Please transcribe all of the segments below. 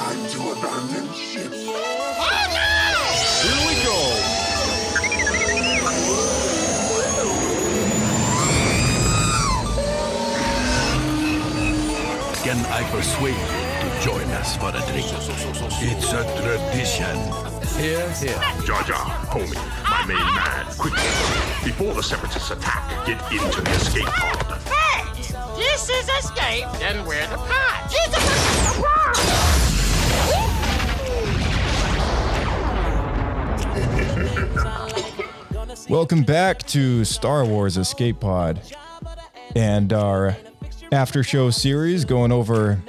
Guide to abandoned ship. Oh no! Here we go! Can I persuade you to join us for a drink? It's a tradition. Here, here. Jar Jar, homie, my main man, quickly. Before the Separatists attack, get into the escape pod. Hey! This is escape, then we're the pod. Welcome back to Star Wars Escape Pod and our after show series going over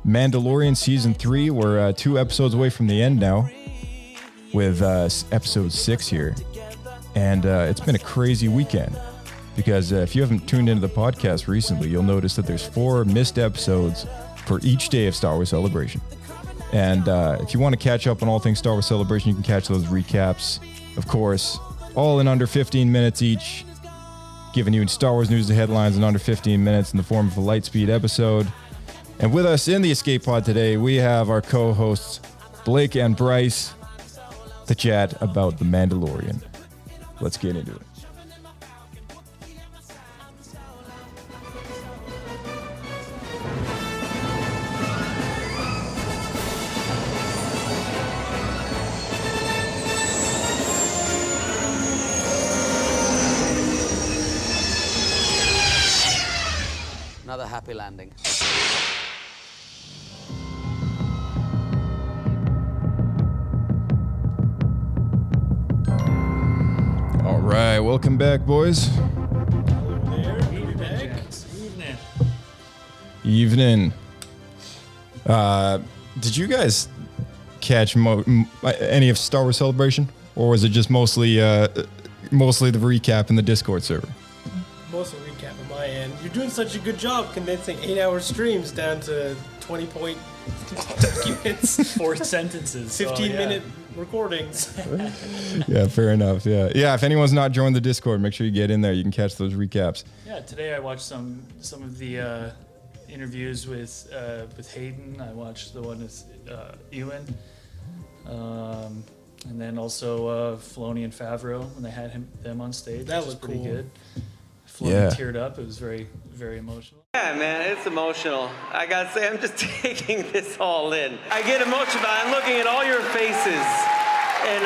Mandalorian Season 3. We're 2 episodes away from the end now with episode 6 here. And it's been a crazy weekend because if you haven't tuned into the podcast recently, you'll notice that there's 4 missed episodes for each day of Star Wars Celebration. And if you want to catch up on all things Star Wars Celebration, you can catch those recaps, of course, all in under 15 minutes each, giving you Star Wars news and headlines in under 15 minutes in the form of a light speed episode. And with us in the Escape Pod today, we have our co-hosts, Blake and Bryce, to chat about The Mandalorian. Let's get into it. Another happy landing. All right, welcome back, boys. Evening. Did you guys catch any of Star Wars Celebration, or was it just mostly the recap in the Discord server? Most of the recap on my end. You're doing such a good job condensing 8-hour streams down to 20-point documents. 4 sentences. 15-minute recordings. Yeah, fair enough. Yeah. If anyone's not joined the Discord, make sure you get in there. You can catch those recaps. Yeah, today I watched some of the interviews with Hayden. I watched the one with Ewan. And then also Filoni and Favreau when they had them on stage. That was looked pretty cool. good. Filoni teared up. It was very, very emotional. Yeah, man, it's emotional. I gotta say, I'm just taking this all in. I get emotional. I'm looking at all your faces and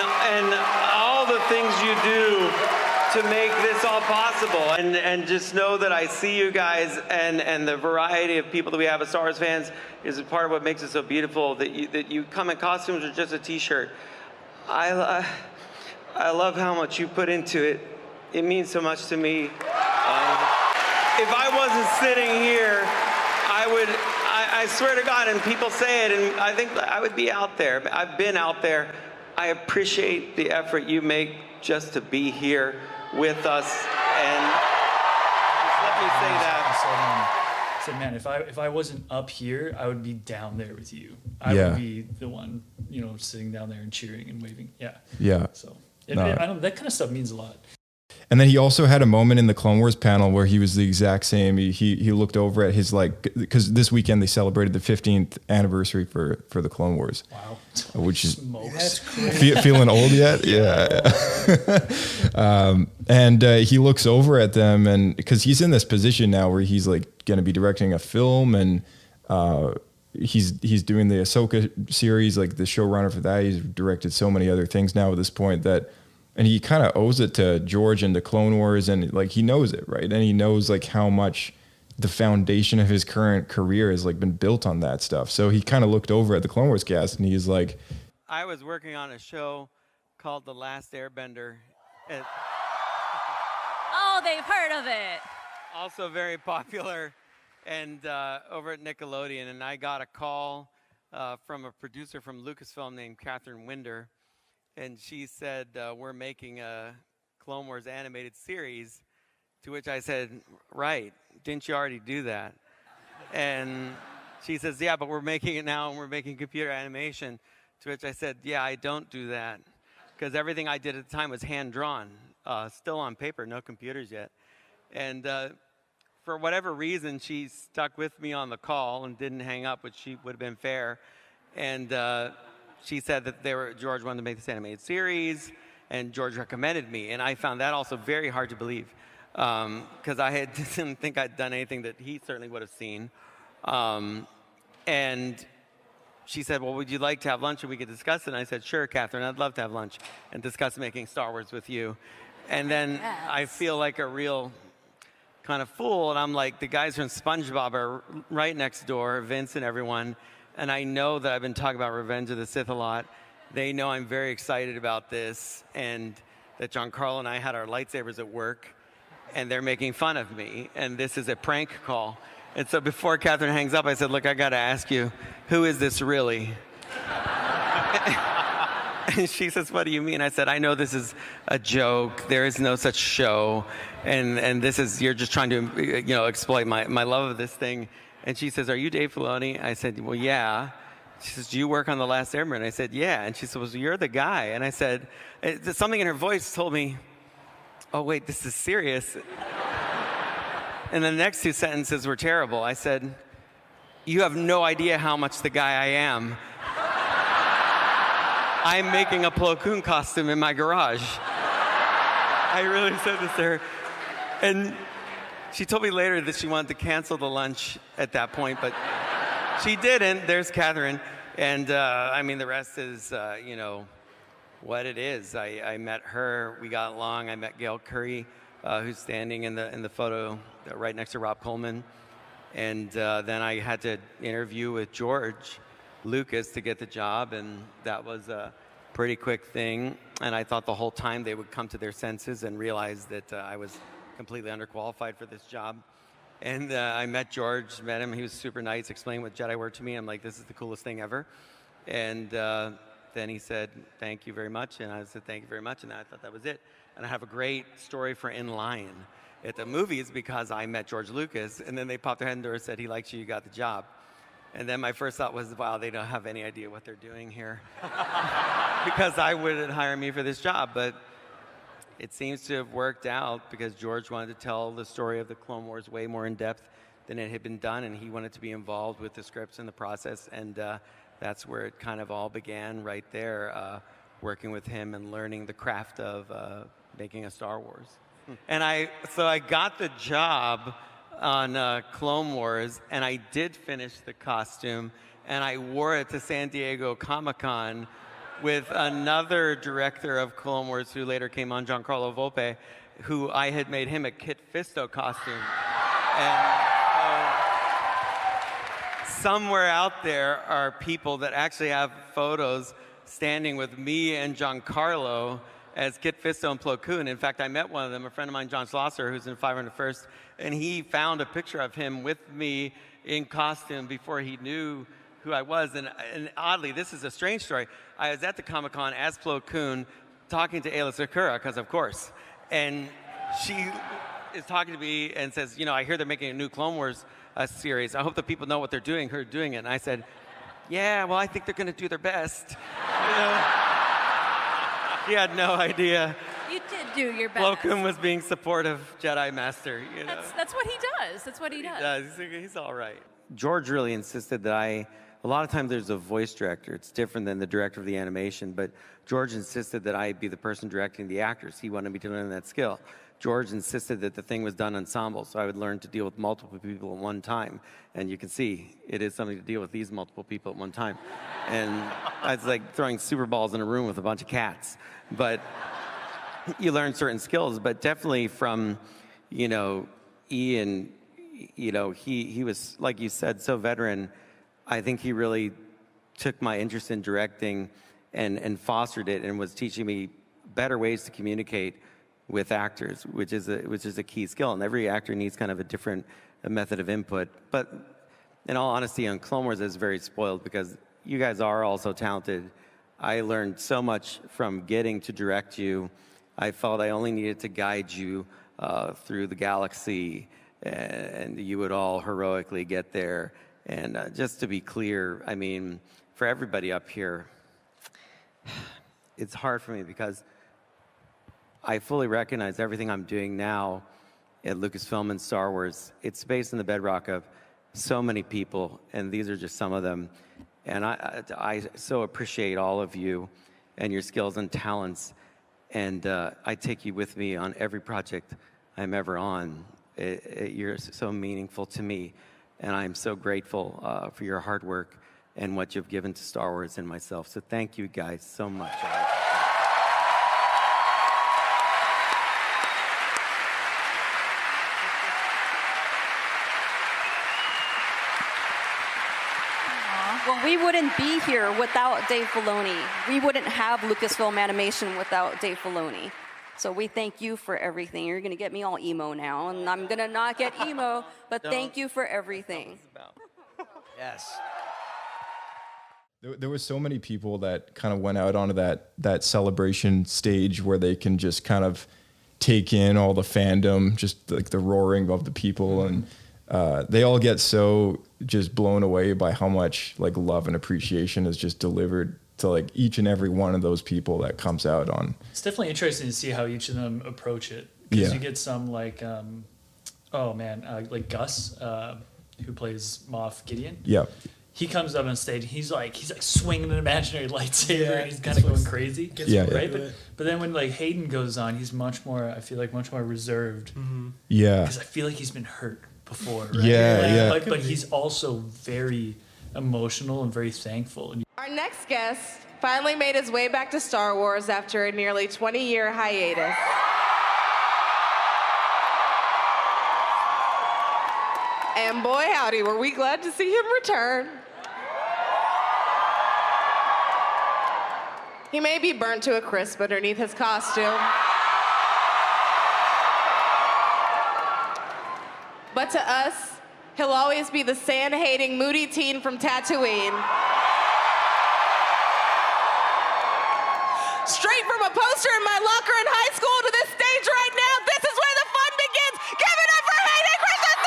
all the things you do to make this all possible. And just know that I see you guys and the variety of people that we have as Star Wars fans is part of what makes it so beautiful. That you come in costumes or just a T-shirt. I love how much you put into it. It means so much to me. If I wasn't sitting here, I swear to God, and people say it, and I think I would be out there. I've been out there. I appreciate the effort you make just to be here with us, and just let me say that. So man, if I wasn't up here, I would be down there with you. I would be the one, sitting down there and cheering and waving. Yeah. Yeah. So that kind of stuff means a lot. And then he also had a moment in the Clone Wars panel where he was the exact same. He looked over at his, because this weekend they celebrated the 15th anniversary for the Clone Wars. Wow. Which is That's crazy. feeling old yet? Yeah. And he looks over at them, and because he's in this position now where he's going to be directing a film, and he's doing the Ahsoka series, the showrunner for that. He's directed so many other things now at this point and he kind of owes it to George and the Clone Wars, and he knows it, right? And he knows how much the foundation of his current career has been built on that stuff. So he kind of looked over at the Clone Wars cast, and he's like, I was working on a show called The Last Airbender. Oh, they've heard of it. Also very popular, and over at Nickelodeon. And I got a call from a producer from Lucasfilm named Catherine Winder. And she said, we're making a Clone Wars animated series, to which I said, right, didn't you already do that? And she says, yeah, but we're making it now, and we're making computer animation, to which I said, yeah, I don't do that, because everything I did at the time was hand-drawn, still on paper, no computers yet. And for whatever reason, she stuck with me on the call and didn't hang up, which would have been fair. And she said that George wanted to make this animated series, and George recommended me. And I found that also very hard to believe, because I didn't think I'd done anything that he certainly would have seen. And she said, well, would you like to have lunch and we could discuss it? And I said, sure, Catherine, I'd love to have lunch and discuss making Star Wars with you. And then I feel like a real kind of fool. And I'm like, the guys from SpongeBob are right next door, Vince and everyone. And I know that I've been talking about Revenge of the Sith a lot. They know I'm very excited about this, and that Giancarlo and I had our lightsabers at work, and they're making fun of me. And this is a prank call. And so before Catherine hangs up, I said, look, I got to ask you, who is this really? And she says, what do you mean? I said, I know this is a joke. There is no such show. And this is, you're just trying to, exploit my love of this thing. And she says, are you Dave Filoni? I said, well, yeah. She says, do you work on The Last Airbender? And I said, yeah. And she said, well, you're the guy. And I said, something in her voice told me, oh, wait, this is serious. And the next two sentences were terrible. I said, you have no idea how much the guy I am. I'm making a Plo Koon costume in my garage. I really said this to her. And she told me later that she wanted to cancel the lunch at that point, but she didn't. There's Catherine. And the rest is, what it is. I met her. We got along. I met Gail Curry, who's standing in the photo right next to Rob Coleman. And then I had to interview with George Lucas to get the job, and that was a pretty quick thing. And I thought the whole time they would come to their senses and realize that I was completely underqualified for this job. And I met him. He was super nice, explained what Jedi were to me. I'm like, this is the coolest thing ever. And then he said, thank you very much. And I said, thank you very much. And I thought that was it. And I have a great story for In Line at the movies because I met George Lucas. And then they popped their head in the door and said, he likes you, you got the job. And then my first thought was, wow, they don't have any idea what they're doing here. Because I wouldn't hire me for this job. But it seems to have worked out because George wanted to tell the story of the Clone Wars way more in depth than it had been done, and he wanted to be involved with the scripts and the process, and that's where it kind of all began right there, working with him and learning the craft of making a Star Wars. And I got the job on Clone Wars, and I did finish the costume, and I wore it to San Diego Comic-Con with another director of Clone Wars who later came on, Giancarlo Volpe, who I had made him a Kit Fisto costume. And somewhere out there are people that actually have photos standing with me and Giancarlo as Kit Fisto and Plo Koon. In fact, I met one of them, a friend of mine, John Schlosser, who's in 501st, and he found a picture of him with me in costume before he knew who I was. And oddly, this is a strange story. I was at the Comic-Con as Plo Koon talking to Ayla Secura, because of course. And she is talking to me and says, I hear they're making a new Clone Wars series. I hope the people know what they're doing, who are doing it. And I said, yeah, well, I think they're going to do their best. He had no idea. You did do your best. Plo Koon was being supportive Jedi Master. That's what he does. That's what he does. He's all right. George really insisted that a lot of times there's a voice director. It's different than the director of the animation, but George insisted that I be the person directing the actors. He wanted me to learn that skill. George insisted that the thing was done ensemble, so I would learn to deal with multiple people at one time. And you can see, it is something to deal with these multiple people at one time. And it's like throwing super balls in a room with a bunch of cats. But you learn certain skills, but definitely from, Ian, he was, like you said, so veteran. I think he really took my interest in directing and fostered it and was teaching me better ways to communicate with actors, which is a key skill. And every actor needs kind of a different method of input. But in all honesty, on Clone Wars, I was very spoiled because you guys are all so talented. I learned so much from getting to direct you. I felt I only needed to guide you through the galaxy, and you would all heroically get there. And just to be clear, for everybody up here, it's hard for me because I fully recognize everything I'm doing now at Lucasfilm and Star Wars. It's based on the bedrock of so many people, and these are just some of them. And I so appreciate all of you and your skills and talents. And I take you with me on every project I'm ever on. You're so meaningful to me. And I'm so grateful for your hard work and what you've given to Star Wars and myself. So thank you guys so much. Well, we wouldn't be here without Dave Filoni. We wouldn't have Lucasfilm Animation without Dave Filoni. So we thank you for everything. You're going to get me all emo now, and I'm going to not get emo, but thank you for everything. Yes. There was so many people that kind of went out onto that celebration stage where they can just kind of take in all the fandom, just like the roaring of the people, and they all get so just blown away by how much like love and appreciation is just delivered to like each and every one of those people that comes out on. It's definitely interesting to see how each of them approach it, because you get some like, like Gus, who plays Moff Gideon. Yeah. He comes up on stage. He's like swinging an imaginary lightsaber, and he's kind of going crazy. Right. But then when like Hayden goes on, he's much more. I feel like much more reserved. Mm-hmm. Yeah. Because I feel like he's been hurt before. Right? Yeah. But he's also very emotional and very thankful. Our next guest finally made his way back to Star Wars after a nearly 20-year hiatus. And boy, howdy, were we glad to see him return. He may be burnt to a crisp underneath his costume. But to us, he'll always be the sand-hating, moody teen from Tatooine. Straight from a poster in my locker in high school to this stage right now, this is where the fun begins. Give it up for Hayden Christensen!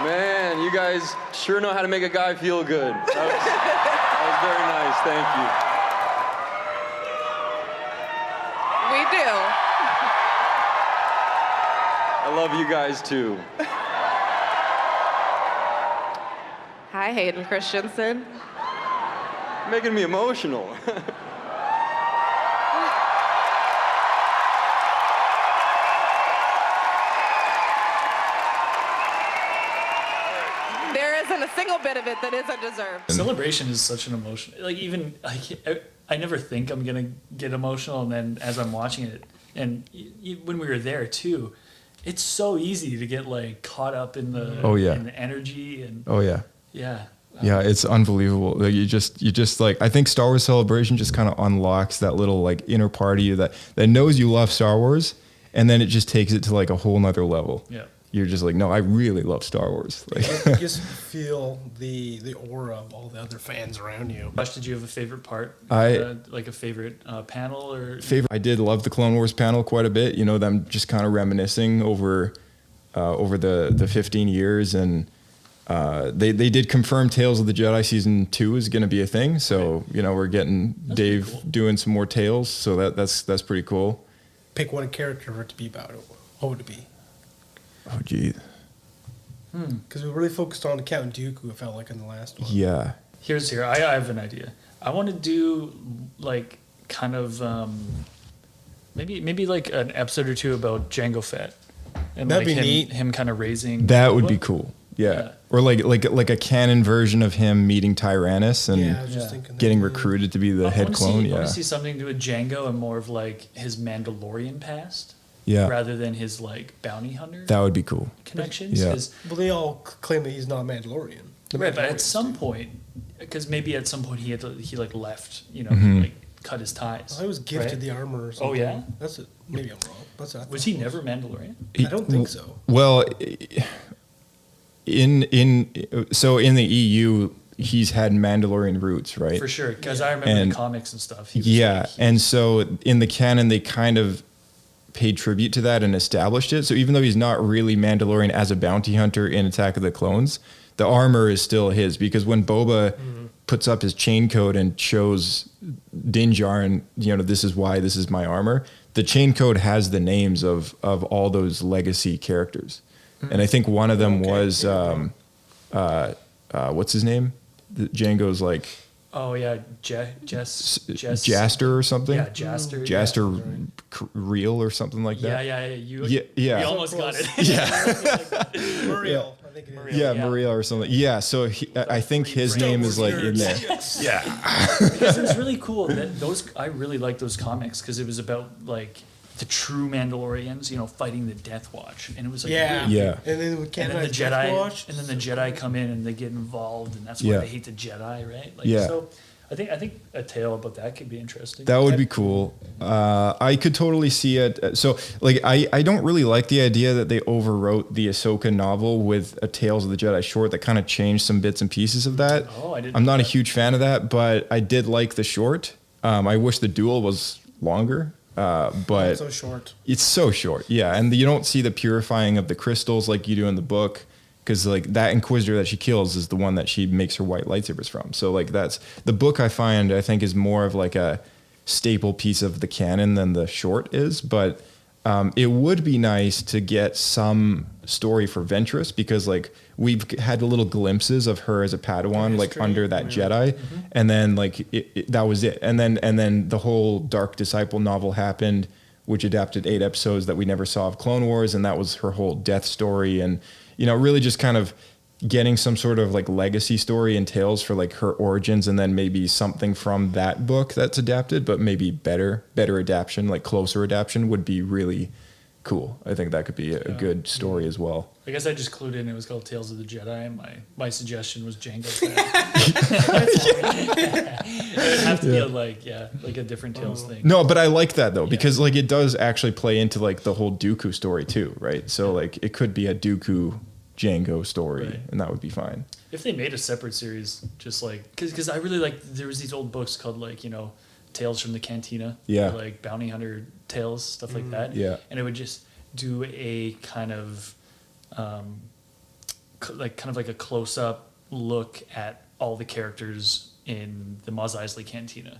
Man, you guys sure know how to make a guy feel good. That was very nice, thank you. We do. I love you guys too. Hi, Hayden Christensen. Making me emotional. There isn't a single bit of it that isn't deserved. Celebration is such an emotion. Like even I never think I'm gonna get emotional, and then as I'm watching it, and when we were there too, it's so easy to get like caught up in the in the energy and yeah, it's unbelievable. Like you just like, I think Star Wars Celebration just kind of unlocks that little like inner part of you that knows you love Star Wars, and then it just takes it to like a whole nother level. Yeah. You're just like, no, I really love Star Wars. Like, you just feel the aura of all the other fans around you. Josh, did you have a favorite part? Like a favorite panel or I did love the Clone Wars panel quite a bit. You know, them just kind of reminiscing over the 15 years, and they did confirm Tales of the Jedi Season 2 is going to be a thing. So you know, we're getting Dave doing some more Tales. So that's pretty cool. pick one character for it to be about, what would it be? Oh, gee. Because we really focused on Count Dooku, it felt like, in the last one. Yeah. I have an idea. I want to do like kind of maybe like an episode or two about Jango Fett, and That'd like be neat. him kind of raising. That would be cool. Yeah. Or like a canon version of him meeting Tyrannus and Yeah, I was just thinking getting that. recruited to be the head clone. I want Yeah. to see something to do with Django and more of like his Mandalorian past. Yeah. Rather than his like bounty hunter That would be cool. connections. Yeah. 'Cause- Well, they all claim that he's not Mandalorian. The Right, but at Mandalorians some do. point, because maybe at some point he like left, Mhm. like cut his ties. I was gifted right? the armor or something. Oh yeah, That's it. Maybe I'm wrong. That's what I was thought he it never Mandalorian? I don't think so. Well, in the EU, he's had Mandalorian roots, right? For sure, because I remember And- the comics and stuff. He was Yeah, and so in the canon, they kind of paid tribute to that and established it. So even though he's not really Mandalorian as a bounty hunter in Attack of the Clones, the armor is still his, because when Boba puts up his chain code and shows Din Djarin, this is why this is my armor, the chain code has the names of all those legacy characters. And I think one of them was what's his name? Django's like Oh yeah, Jaster or something. Yeah, Jaster. Jaster Real or something like that. Yeah. You Yeah. almost got it. Muriel, I think it is. Yeah, Maria or something. Yeah, so I think his name is like in there. Yeah. Because it's really cool that I really like those comics because it was about like the true Mandalorians, fighting the Death Watch, and it was like Yeah. really- Yeah. And then we And can't then the Jedi, and then the Jedi come in and they get involved, and that's why Yeah. they hate the Jedi, right? Like, Yeah. So I think a tale about that could be interesting. That would be cool. I could totally see it. So, like, I don't really like the idea that they overwrote the Ahsoka novel with a Tales of the Jedi short that kind of changed some bits and pieces of that. Oh, I didn't I'm know not a that. huge fan of that, but I did like the short. I wish the duel was longer, but so short. it's so short. Yeah, and you don't see the purifying of the crystals like you do in the book. Because like that Inquisitor that she kills is the one that she makes her white lightsabers from. So like that's the book I think is more of like a staple piece of the canon than the short is. But it would be nice to get some story for Ventress because like we've had little glimpses of her as a Padawan like under that Jedi, and then like that was it. And then the whole Dark Disciple novel happened, which adapted 8 episodes that we never saw of Clone Wars, and that was her whole death story and. Really just kind of getting some sort of like legacy story and tales for like her origins and then maybe something from that book that's adapted, but maybe better adaptation, like closer adaptation would be really cool. I think that could be a good story as well. I guess I just clued in. It was called Tales of the Jedi, and my suggestion was Jango Fett. It would have to be like a different Tales thing. No, but I like that though, because like it does actually play into like the whole Dooku story too, right? So like it could be a Dooku Jango story, and that would be fine. If they made a separate series, just like because I really like there was these old books called like Tales from the Cantina, Yeah. or, like bounty hunter tales, stuff like that. Yeah. And it would just do a kind of like a close up look at all the characters in the Mos Eisley Cantina.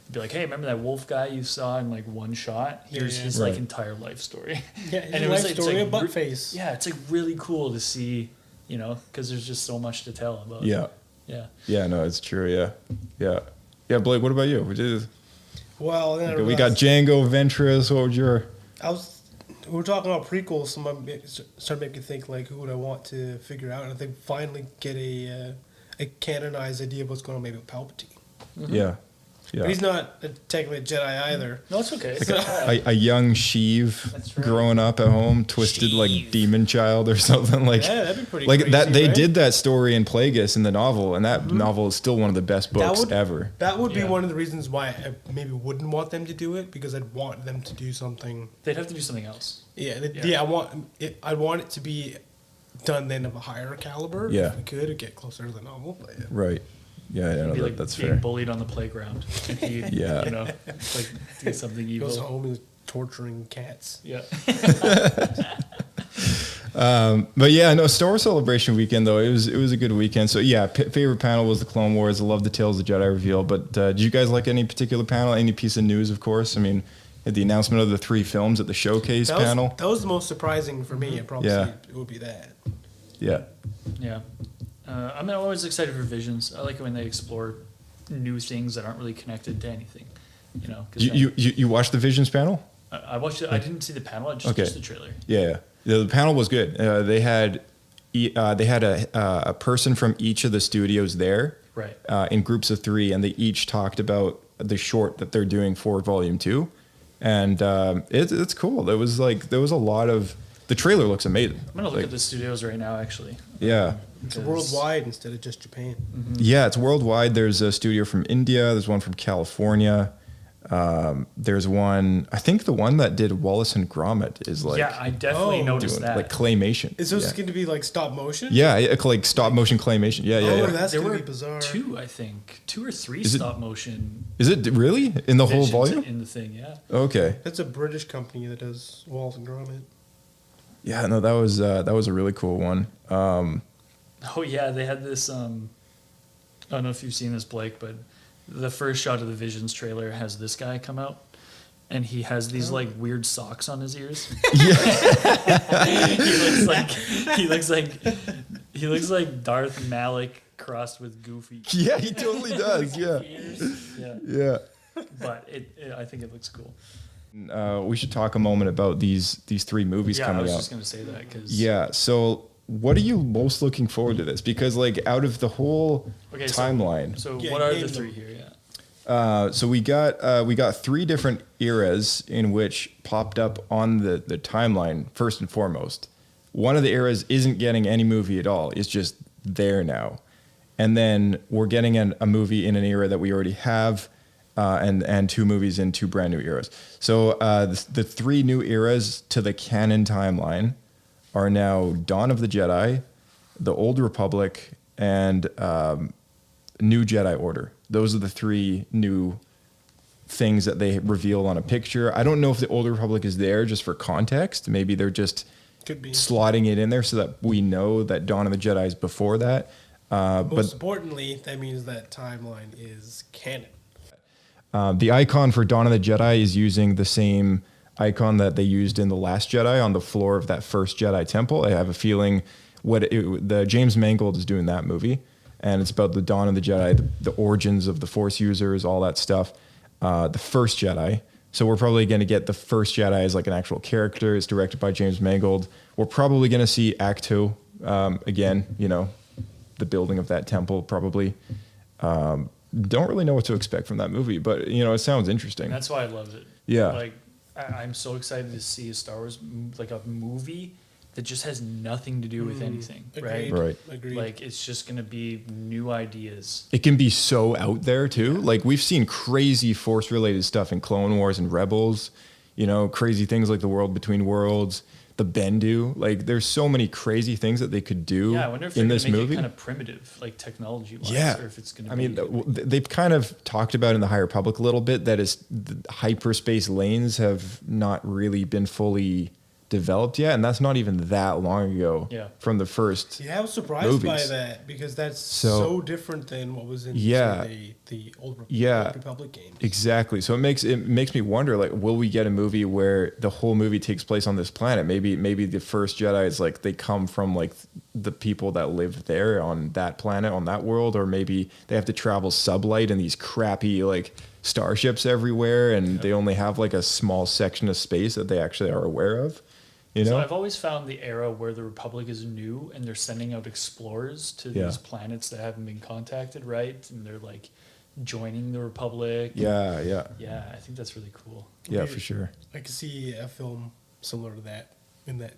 It'd be like, hey, remember that wolf guy you saw in like one shot? Here's his like Right. entire life story. Yeah, his life story of Buttface. Yeah, it's like really cool to see, because there's just so much to tell about. Yeah. Yeah. Yeah, no, it's true. Yeah. Blake, what about you? Well, then I We got realized- Jango, Ventress. What would your... We were talking about prequels, so started making me think like, who would I want to figure out? And I think finally get a canonized idea of what's going on maybe with Palpatine. Yeah. But he's not technically a Jedi either. No, it's okay. Like a young Sheev growing up at home, twisted like demon child or something like. Yeah, that'd be pretty like crazy, that. They right? did that story in Plagueis in the novel, and that novel is still one of the best books ever. That would be one of the reasons why I maybe wouldn't want them to do it, because I'd want them to do something. They'd have to do something else. I want it to be done then of a higher caliber. Yeah. If we could get closer to the novel. But yeah. Right. Yeah, no, Be like that's being fair. bullied on the playground. And he, Yeah. like do something evil. Goes home and is torturing cats. Yeah. But yeah, no, Star Wars Celebration weekend though, it was a good weekend. So yeah, favorite panel was the Clone Wars. I love the Tales of the Jedi reveal. But did you guys like any particular panel? Any piece of news? Of course. I mean, at the announcement of the 3 films at the showcase panel. That was the most surprising for me. It probably it would be that. Yeah. Yeah. I'm always excited for Visions. I like it when they explore new things that aren't really connected to anything. You know. You watched the Visions panel? I watched it. I didn't see the panel. I just watched the trailer. Yeah. The panel was good. They had a person from each of the studios there, right? In groups of 3, and they each talked about the short that they're doing for Volume 2, and it's cool. There was a lot of. The trailer looks amazing. I'm gonna look at the studios right now, actually. Yeah. It's worldwide instead of just Japan. Mm-hmm. Yeah, it's worldwide. There's a studio from India. There's one from California. There's one. I think the one that did Wallace and Gromit is like. Yeah, I definitely noticed that. Like claymation. Is this going to be like stop motion? Yeah, like stop motion claymation. Yeah. That's going to be bizarre. 2, I think, 2 or 3 stop motion. Is it really in the whole volume? In the thing, yeah. Okay. That's a British company that does Wallace and Gromit. Yeah, no, that was a really cool one. Oh yeah, they had this. I don't know if you've seen this, Blake, but the first shot of the Visions trailer has this guy come out, and he has these like weird socks on his ears. he looks like Darth Malik crossed with Goofy. Yeah, he totally does. Yeah. Yeah. But I think it looks cool. We should talk a moment about these 3 movies coming out. Yeah, I was just going to say that. Yeah, so what are you most looking forward to this? Because like out of the whole timeline. So what are the 3 here? Yeah. So we got 3 different eras in which popped up on the timeline. First and foremost, one of the eras isn't getting any movie at all. It's just there now, and then we're getting a movie in an era that we already have. And 2 movies in 2 brand new eras. So the 3 new eras to the canon timeline are now Dawn of the Jedi, The Old Republic, and New Jedi Order. Those are the 3 new things that they reveal on a picture. I don't know if The Old Republic is there just for context. Maybe they're just slotting it in there so that we know that Dawn of the Jedi is before that. Most importantly, that means that timeline is canon. The icon for Dawn of the Jedi is using the same icon that they used in The Last Jedi on the floor of that first Jedi temple. I have a feeling the James Mangold is doing that movie, and it's about the Dawn of the Jedi, the origins of the Force users, all that stuff. The first Jedi. So we're probably going to get the first Jedi as like an actual character. It's directed by James Mangold. We're probably going to see Act 2 again. You know, the building of that temple probably. Don't really know what to expect from that movie, but you know, it sounds interesting. That's why I loved it. Yeah. Like, I'm so excited to see a Star Wars, like a movie that just has nothing to do with anything, right? Right. Agreed. Like, it's just going to be new ideas. It can be so out there too. Like we've seen crazy Force related stuff in Clone Wars and Rebels, you know, crazy things like the World Between Worlds, the Bendu. Like there's so many crazy things that they could do I wonder if they're in going this to make movie. it kind of primitive, like technology-wise, or if it's going to be... I mean, they've kind of talked about in the High Republic a little bit that is the hyperspace lanes have not really been fully developed yet, and that's not even that long ago from the first I was surprised movies. by that because that's so different than what was in the Old Republic games. Exactly. So it makes me wonder, like, will we get a movie where the whole movie takes place on this planet? Maybe the first Jedi is like they come from like the people that live there on that planet, on that world, or maybe they have to travel sublight in these crappy like starships everywhere, and they only have like a small section of space that they actually are aware of. You know? So I've always found the era where the Republic is new and they're sending out explorers to these planets that haven't been contacted, right? And they're like joining the Republic. Yeah. Yeah, I think that's really cool. Yeah, for sure. I could see a film similar to that in that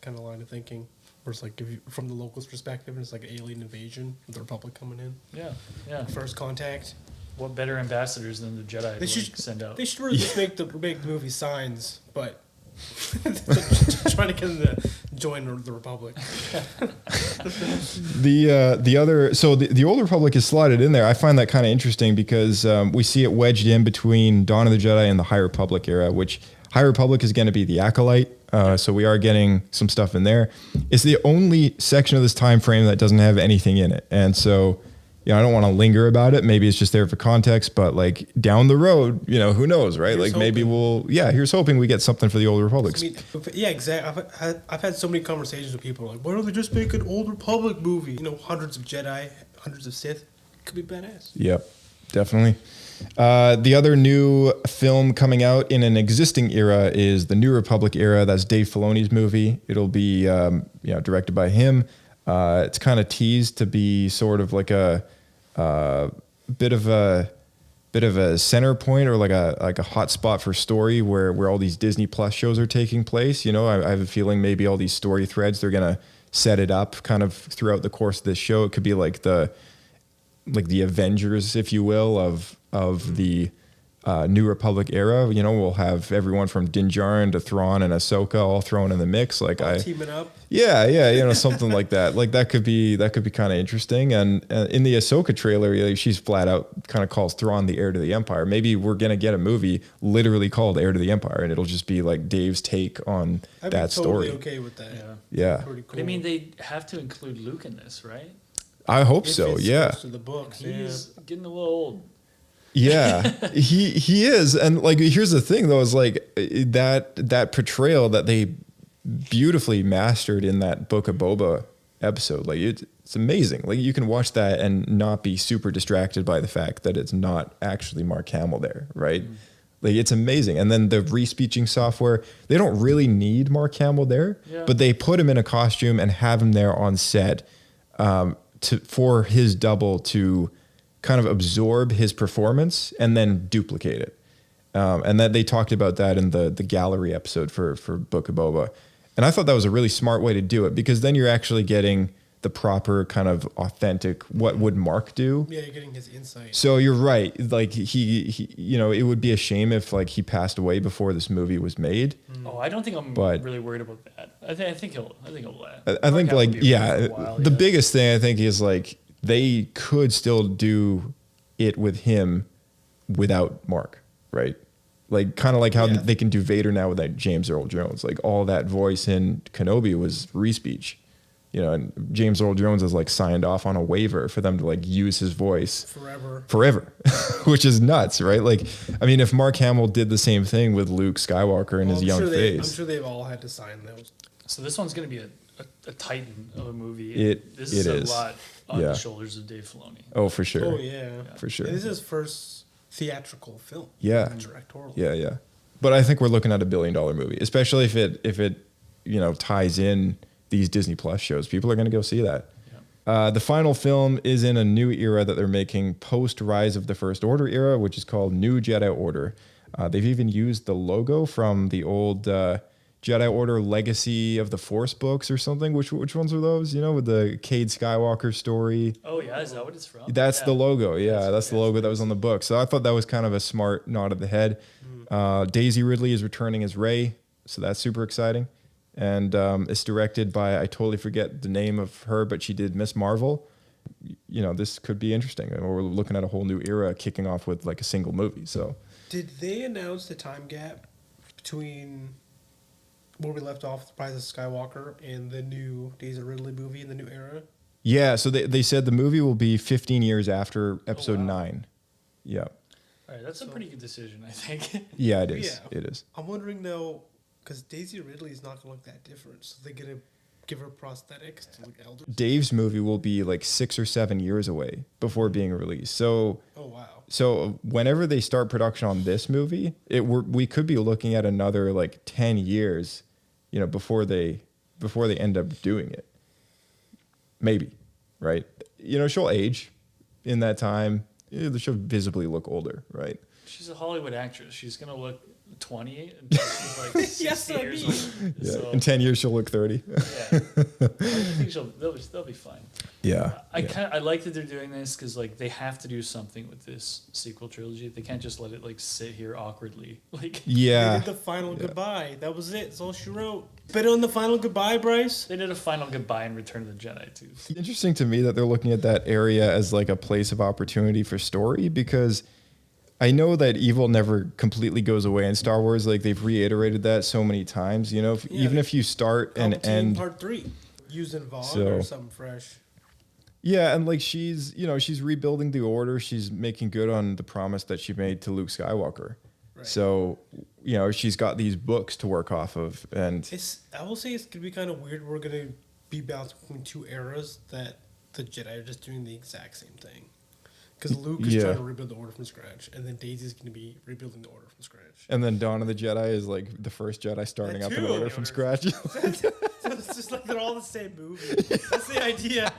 kind of line of thinking, where it's like from the locals' perspective, and it's like an alien invasion with the Republic coming in. Yeah. First contact. What better ambassadors than the Jedi to send out? They should really just make the movie Signs, but trying to get them to join the Republic. The Old Republic is slotted in there. I find that kind of interesting because we see it wedged in between Dawn of the Jedi and the High Republic era, which High Republic is going to be the Acolyte. So we are getting some stuff in there. It's the only section of this time frame that doesn't have anything in it, and so I don't want to linger about it. Maybe it's just there for context, but like down the road, who knows, right? Here's like maybe hoping. here's hoping we get something for the Old Republic. I mean, yeah, exactly. I've had so many conversations with people like, why don't they just make an Old Republic movie? Hundreds of Jedi, hundreds of Sith. Could be badass. Yep, definitely. The other new film coming out in an existing era is the New Republic era. That's Dave Filoni's movie. It'll be directed by him. It's kind of teased to be sort of like a bit of a center point or like a hot spot for story where all these Disney Plus shows are taking place. I have a feeling maybe all these story threads, they're gonna set it up kind of throughout the course of this show. It could be like the Avengers, if you will, of the New Republic era. We'll have everyone from Din Djarin to Thrawn and Ahsoka all thrown in the mix. Teaming up. Yeah, something like that. Like that could be kind of interesting. And in the Ahsoka trailer, she's flat out kind of calls Thrawn the heir to the Empire. Maybe we're gonna get a movie literally called Heir to the Empire, and it'll just be like Dave's take on that story. I'd be totally okay with that. Yeah. Pretty cool. But I mean, they have to include Luke in this, right? I hope If so. it's Yeah. close to the books, He's getting a little old. Yeah, he is. And like, here's the thing though, is like that portrayal that they beautifully mastered in that Book of Boba episode. Like it's amazing. Like you can watch that and not be super distracted by the fact that it's not actually Mark Hamill there. Right. Mm. Like it's amazing. And then the re-speeching software, they don't really need Mark Hamill there, but they put him in a costume and have him there on set, for his double to kind of absorb his performance and then duplicate it. And that they talked about that in the gallery episode for Book of Boba. And I thought that was a really smart way to do it, because then you're actually getting the proper kind of authentic, what would Mark do? Yeah, you're getting his insight. So you're right. Like he it would be a shame if like he passed away before this movie was made. Oh, I don't think I'm really worried about that. I think he'll. I think like the biggest thing I think is like they could still do it with him without Mark, right? Like kind of like how they can do Vader now without James Earl Jones. Like all that voice in Kenobi was re-speech, and James Earl Jones has like signed off on a waiver for them to like use his voice forever, which is nuts, right? Like, I mean, if Mark Hamill did the same thing with Luke Skywalker in his young phase, I'm sure they've all had to sign those. So this one's going to be a titan of a movie. This is a lot on the shoulders of Dave Filoni. Oh, for sure. Oh yeah, for sure. This is his first theatrical film. Yeah, directorial. Yeah. But I think we're looking at $1 billion movie, especially if it ties in these Disney Plus shows. People are going to go see that. Yeah. The final film is in a new era that they're making post Rise of the First Order era, which is called New Jedi Order. They've even used the logo from the old Jedi Order Legacy of the Force books or something. Which ones are those? With the Cade Skywalker story. Oh yeah, is that what it's from? That's the logo. Yeah, that's the logo that was on the book. So I thought that was kind of a smart nod of the head. Daisy Ridley is returning as Rey, so that's super exciting. And it's directed by, I totally forget the name of her, but she did Miss Marvel. This could be interesting. We're looking at a whole new era kicking off with like a single movie. So, did they announce the time gap between where we left off with Rise of Skywalker and the new Daisy Ridley movie in the new era? Yeah, so they said the movie will be 15 years after Episode 9. Yeah. All right, that's a pretty good decision, I think. Yeah, it is. Yeah. It is. I'm wondering though, because Daisy Ridley is not going to look that different, so they're going to give her prosthetics to look elder. Dave's movie will be like 6 or 7 years away before being released. So, So whenever they start production on this movie, we could be looking at another like 10 years, before they end up doing it. Maybe, right? She'll age in that time. She'll visibly look older, right? She's a Hollywood actress. She's gonna look 28 until she's like 60 years old. Yeah. So, in 10 years, she'll look 30. Yeah. I think they'll be fine. Yeah. I like that they're doing this because like they have to do something with this sequel trilogy. They can't just let it like sit here awkwardly. Like they did the final goodbye. That was it. That's all she wrote. But on the final goodbye, Bryce, they did a final goodbye in Return of the Jedi too. Interesting to me that they're looking at that area as like a place of opportunity for story, because I know that evil never completely goes away in Star Wars. Like they've reiterated that so many times. Even if you start and end part 3, using Vaughn So- or something fresh. Yeah, and like she's rebuilding the order. She's making good on the promise that she made to Luke Skywalker. Right. So, she's got these books to work off of, and I will say it's gonna be kind of weird. We're gonna be bouncing between two eras that the Jedi are just doing the exact same thing. Because Luke is trying to rebuild the Order from scratch, and then Daisy's going to be rebuilding the Order from scratch. And then Dawn of the Jedi is like the first Jedi starting up an Order from scratch. It's just like they're all the same movie. That's the idea.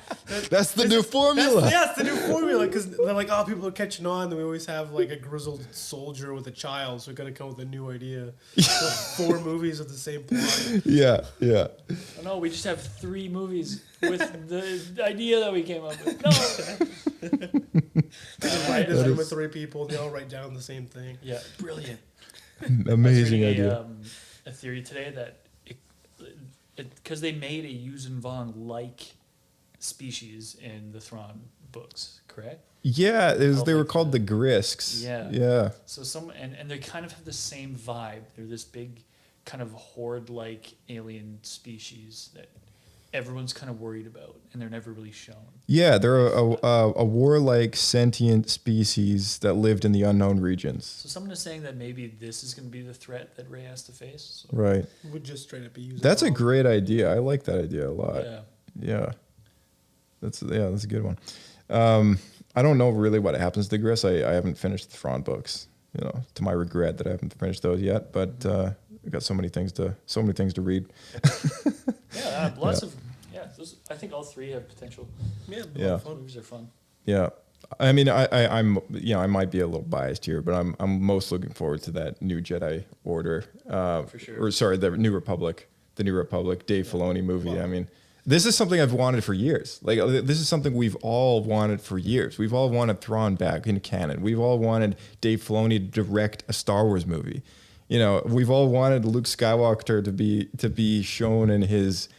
That's the new formula. It's the new formula. Because they're like, people are catching on. Then we always have like a grizzled soldier with a child, so we got to come with a new idea. So 4 movies with the same plot. Yeah. Oh, no, we just have 3 movies with the idea that we came up with. No. Write a room with 3 people. They all write down the same thing. Yeah, brilliant. Amazing idea. A theory today that because they made a Yuuzhan Vong-like species in the Thrawn books, correct? Yeah, they were called the Grisks. Yeah. So and they kind of have the same vibe. They're this big kind of horde-like alien species that everyone's kind of worried about, and they're never really shown. Yeah, they're a warlike sentient species that lived in the unknown regions. So someone is saying that maybe this is going to be the threat that Rey has to face. So. Right. Would just straight up be using. That's a great idea. I like that idea a lot. Yeah. That's a good one. I don't know really what happens to Gris. I haven't finished the Thrawn books. To my regret that I haven't finished those yet. But I've got so many things to read. Lots of. I think all 3 have potential. Yeah. Movies are fun. Yeah, I mean, I'm I might be a little biased here, but I'm most looking forward to that new Jedi Order. For sure. Or sorry, the New Republic, Dave Filoni movie. Wow. I mean, this is something I've wanted for years. Like, this is something we've all wanted for years. We've all wanted Thrawn back in canon. We've all wanted Dave Filoni to direct a Star Wars movie. We've all wanted Luke Skywalker to be shown in his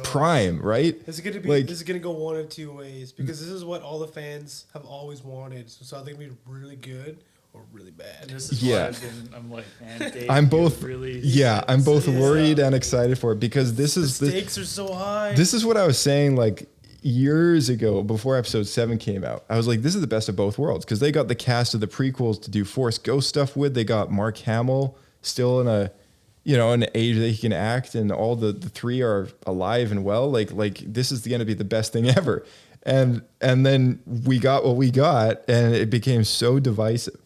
prime, right? This is gonna go one of 2 ways, because this is what all the fans have always wanted. So it's either gonna be really good or really bad. And this is why I'm like, man, Dave, I'm both really. Yeah, I'm both worried and excited for it, because the stakes are so high. This is what I was saying like years ago before Episode 7 came out. I was like, this is the best of both worlds, because they got the cast of the prequels to do Force Ghost stuff with. They got Mark Hamill still in an age that he can act, and all the 3 are alive and well. Like this is going to be the best thing ever. And then we got what we got, and it became so divisive.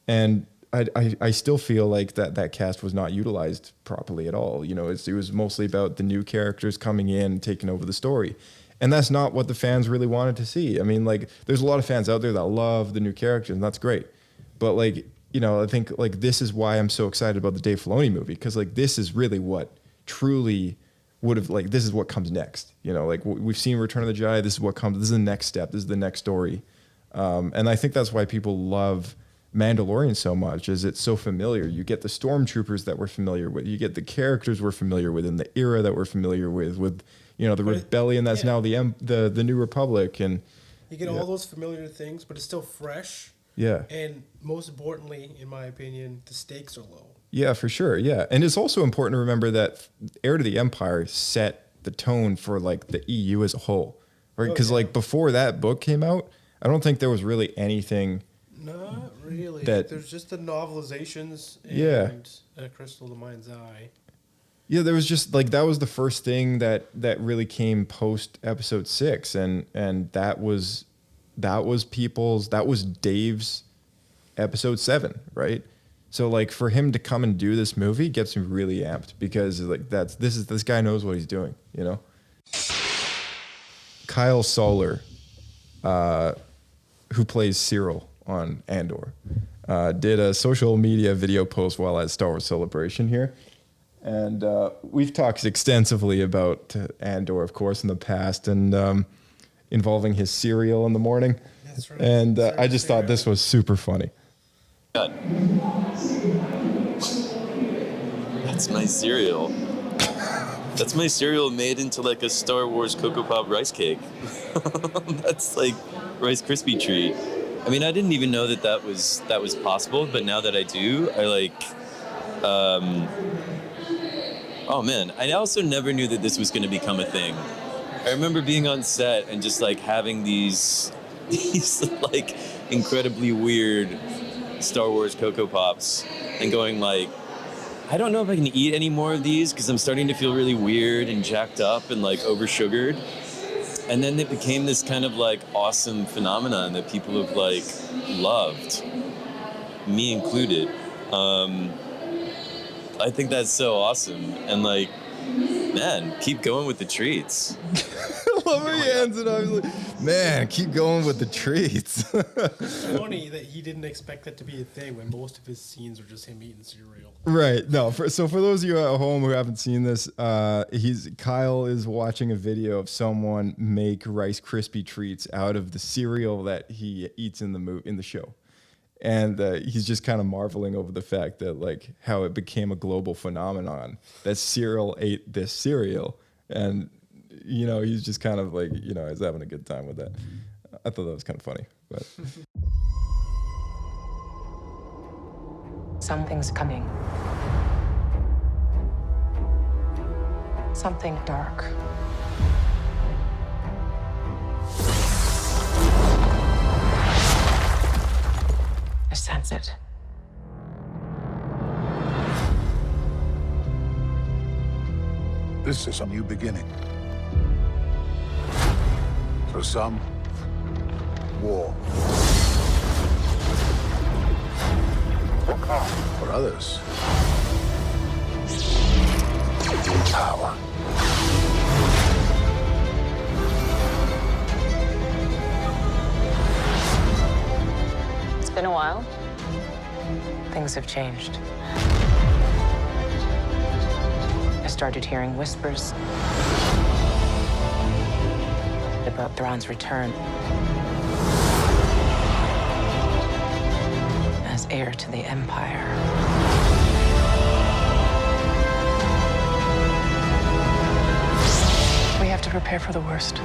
And I still feel like that cast was not utilized properly at all. It was mostly about the new characters coming in and taking over the story. And that's not what the fans really wanted to see. I mean, like, there's a lot of fans out there that love the new characters, and that's great. But like, I think like this is why I'm so excited about the Dave Filoni movie, because like this is really what truly would have, like, this is what comes next. Like we've seen Return of the Jedi. This is what comes. This is the next step. This is the next story. And I think that's why people love Mandalorian so much, is it's so familiar. You get the stormtroopers that we're familiar with. You get the characters we're familiar with in the era that we're familiar with the rebellion that's now the New Republic, and you get all those familiar things, but it's still fresh. Yeah. And most importantly, in my opinion, the stakes are low. Yeah, for sure. Yeah. And it's also important to remember that Heir to the Empire set the tone for like the EU as a whole, right? Because like before that book came out, I don't think there was really anything. Not really. There's just the novelizations and Crystal the Mind's Eye. Yeah, there was just like, that was the first thing that really came post Episode 6, and that was Dave's Episode 7, right? So like for him to come and do this movie gets me really amped, because like this guy knows what he's doing, Kyle Soller, who plays Cyril on Andor, did a social media video post while at Star Wars Celebration here. And we've talked extensively about Andor, of course, in the past, and involving his cereal in the morning. That's right. And I just thought this was super funny. That's my cereal. That's my cereal made into like a Star Wars Cocoa Pop rice cake. That's like Rice Krispie treat. I mean, I didn't even know that was possible, but now that I do, I like. Oh man, I also never knew that this was going to become a thing. I remember being on set and just like having these like incredibly weird Star Wars Cocoa Pops and going like, I don't know if I can eat any more of these because I'm starting to feel really weird and jacked up and like over sugared. And then it became this kind of like awesome phenomenon that people have like loved, me included. I think that's so awesome. And like, man, keep going with the treats. I love how he ends it. I was like, man, keep going with the treats. It's funny that he didn't expect that to be a thing when most of his scenes are just him eating cereal. Right. No. So for those of you at home who haven't seen this, Kyle is watching a video of someone make Rice Krispie treats out of the cereal that he eats in the show. And he's just kind of marveling over the fact that like how it became a global phenomenon that cereal ate this cereal. And, you know, he's just kind of like, you know, he's having a good time with that. I thought that was kind of funny, but. Something's coming. Something dark. I sense it. This is a new beginning. For some, war. For others, power. It's been a while. Things have changed. I started hearing whispers about Thrawn's return as heir to the Empire. We have to prepare for the worst.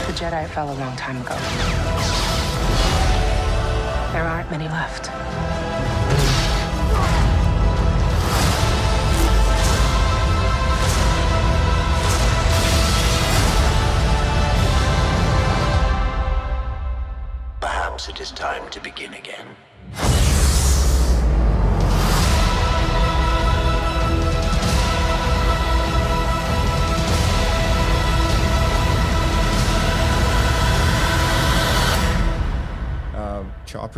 The Jedi fell a long time ago. There aren't many left. Perhaps it is time to begin again.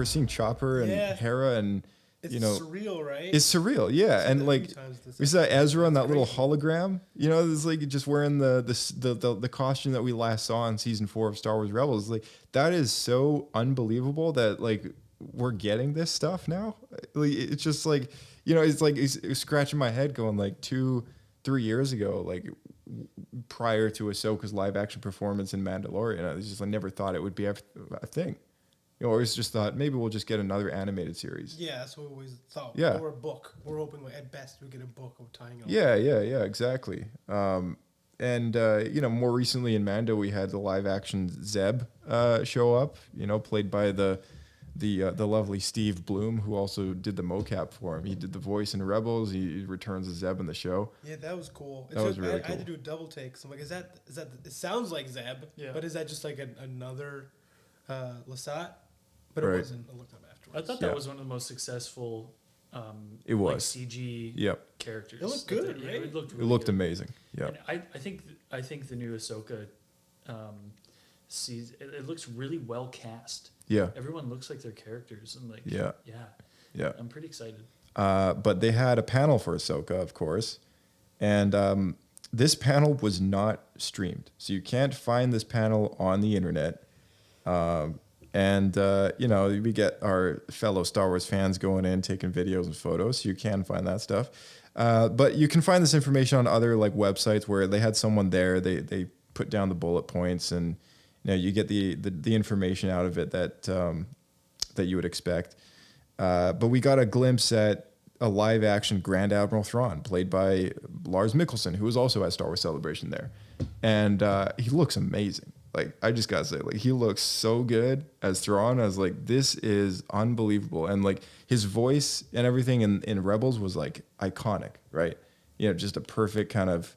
Seeing Chopper and Hera and it's surreal, right? It's surreal, yeah. And like we saw Ezra on that little hologram, you know, it's like just wearing the costume that we last saw in season 4 of Star Wars Rebels. Like that is so unbelievable that like we're getting this stuff now. Like, it's just like, you know, it's like it's scratching my head going like 2-3 years ago, like prior to Ahsoka's live action performance in Mandalorian. I never thought it would be a thing. You know, always just thought maybe we'll just get another animated series. Yeah, that's what we always thought. Yeah. Or a book. We're hoping at best we get a book of tying it all. Yeah, exactly. And you know, more recently in Mando, we had the live action Zeb show up. You know, played by the lovely Steve Bloom, who also did the mocap for him. He did the voice in Rebels. He returns as Zeb in the show. Yeah, that was cool. That was really cool. I had to do a double take. So I'm like, is that? It sounds like Zeb, but is that just like another Lasat? But it wasn't. I looked up afterwards. I thought that was one of the most successful it was. like CG characters. It looked good, right? It looked really good. Amazing. Yeah. And I think the new Ahsoka it looks really well cast. Yeah. Everyone looks like their characters and like yeah. I'm pretty excited. But they had a panel for Ahsoka, of course, and this panel was not streamed, so you can't find this panel on the internet. And, you know, we get our fellow Star Wars fans going in, taking videos and photos, so you can find that stuff. But you can find this information on other, like, websites where they had someone there. They put down the bullet points, and, you know, you get the information out of it that you would expect. But we got a glimpse at a live-action Grand Admiral Thrawn, played by Lars Mikkelsen, who was also at Star Wars Celebration there. And he looks amazing. Like, I just gotta say, like, he looks so good as Thrawn. I was like, this is unbelievable. And like his voice and everything in Rebels was like iconic, right? just a perfect kind of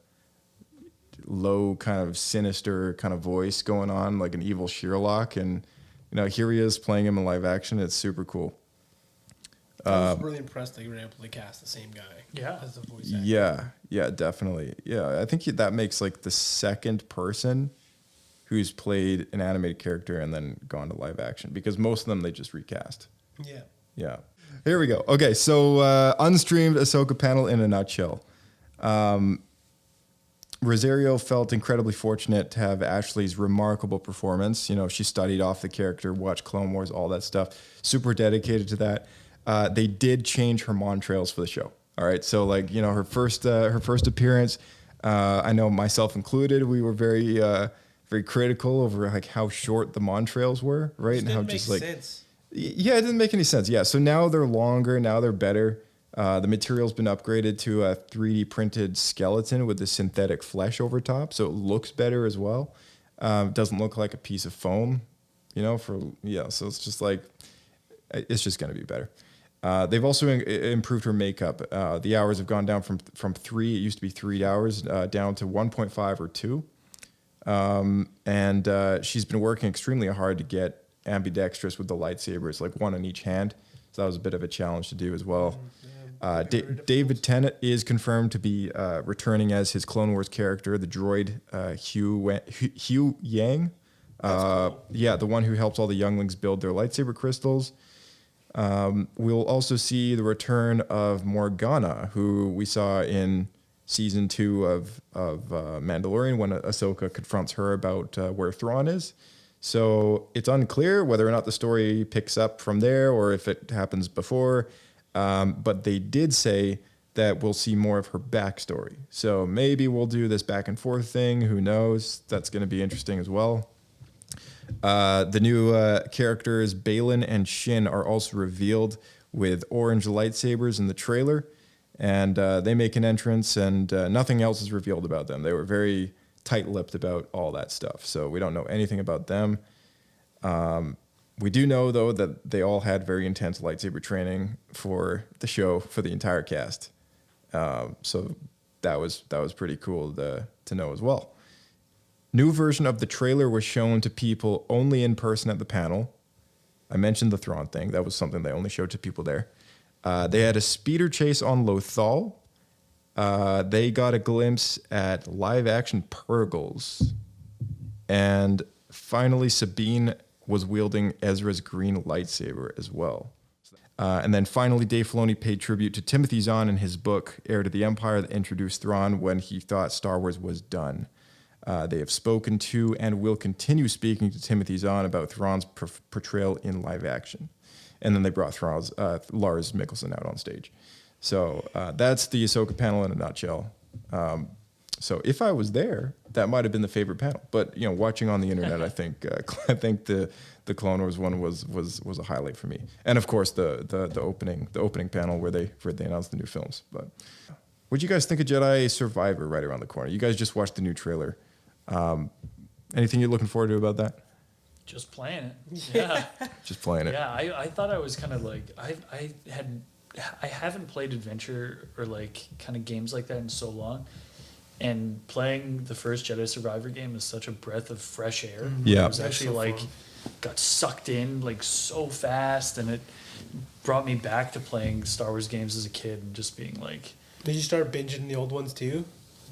low, kind of sinister kind of voice going on, like an evil Sherlock. And, here he is playing him in live action. It's super cool. I was really impressed that you were able to cast the same guy as the voice actor. Yeah, definitely. Yeah, I think that makes like the second person who's played an animated character and then gone to live action, because most of them they just recast. Yeah. Here we go. Okay, so unstreamed Ahsoka panel in a nutshell. Rosario felt incredibly fortunate to have Ashley's remarkable performance. She studied off the character, watched Clone Wars, all that stuff. Super dedicated to that. They did change her montrails for the show. All right, so her first appearance, I know myself included, we were very very critical over how short the montrails were, right? And how just sense. Yeah, it didn't make any sense. Yeah, so now they're longer, now they're better. The material's been upgraded to a 3D printed skeleton with the synthetic flesh over top, so it looks better as well. It doesn't look like a piece of foam, so it's just it's just going to be better. They've also improved her makeup. The hours have gone down from 3, it used to be 3 hours, down to 1.5 or 2. And she's been working extremely hard to get ambidextrous with the lightsabers, like one in each hand. So that was a bit of a challenge to do as well. David Tennant is confirmed to be returning as his Clone Wars character, the droid Hugh Yang. Cool. Yeah, the one who helps all the younglings build their lightsaber crystals. We'll also see the return of Morgana, who we saw in season 2 of Mandalorian when Ahsoka confronts her about where Thrawn is. So it's unclear whether or not the story picks up from there or if it happens before. But they did say that we'll see more of her backstory. So maybe we'll do this back and forth thing. Who knows? That's going to be interesting as well. The new characters, Balin and Shin, are also revealed with orange lightsabers in the trailer. And they make an entrance, and nothing else is revealed about them. They were very tight-lipped about all that stuff. So we don't know anything about them. We do know, though, that they all had very intense lightsaber training for the show for the entire cast. So that was pretty cool to know as well. New version of the trailer was shown to people only in person at the panel. I mentioned the Thrawn thing. That was something they only showed to people there. They had a speeder chase on Lothal. They got a glimpse at live-action Purgles. And finally, Sabine was wielding Ezra's green lightsaber as well. And then finally, Dave Filoni paid tribute to Timothy Zahn in his book, Heir to the Empire, that introduced Thrawn when he thought Star Wars was done. They have spoken to and will continue speaking to Timothy Zahn about Thrawn's portrayal in live action. And then they brought Lars Mikkelsen out on stage. So that's the Ahsoka panel in a nutshell. So if I was there, that might have been the favorite panel. But watching on the internet, I think the Clone Wars one was a highlight for me. And of course the opening panel where they announced the new films. But what'd you guys think of Jedi Survivor right around the corner? You guys just watched the new trailer. Anything you're looking forward to about that? Just playing it. Yeah. Just playing it. Yeah, I thought I was kind of like I haven't played adventure or like kind of games like that in so long. And playing the first Jedi Survivor game is such a breath of fresh air. Mm-hmm. Yeah. It was actually got sucked in like so fast, and it brought me back to playing Star Wars games as a kid and just being like. Did you start binging the old ones too?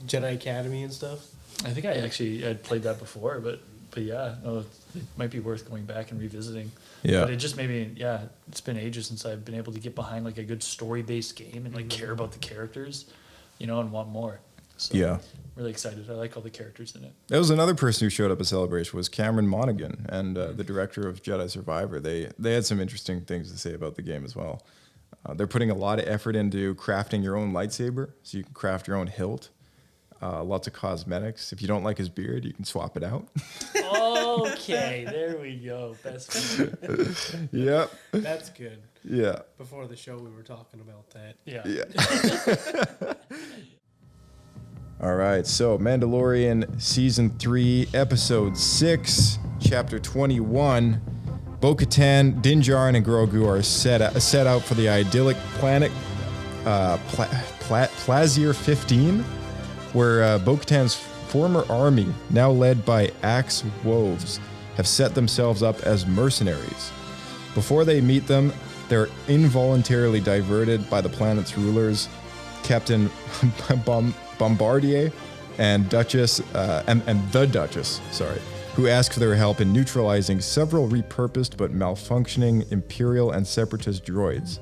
Jedi Academy and stuff? I think I actually had played that before, but yeah, it might be worth going back and revisiting. Yeah. But it just made me, it's been ages since I've been able to get behind like a good story-based game and like care about the characters, and want more. So yeah. Really excited. I like all the characters in it. There was another person who showed up at Celebration was Cameron Monaghan, and the director of Jedi Survivor. They had some interesting things to say about the game as well. They're putting a lot of effort into crafting your own lightsaber, so you can craft your own hilt. Lots of cosmetics. If you don't like his beard, you can swap it out. Okay, there we go. Best feature. Yep. That's good. Yeah. Before the show, we were talking about that. Yeah. All right, so Mandalorian Season 3, Episode 6, Chapter 21. Bo Katan, Din Djarin, and Grogu are set out for the idyllic planet Plazier 15, where Bo Katan's former army, now led by Axe Woves, have set themselves up as mercenaries. Before they meet them, they're involuntarily diverted by the planet's rulers, Captain Bombardier and Duchess, and the Duchess, who ask for their help in neutralizing several repurposed but malfunctioning Imperial and Separatist droids.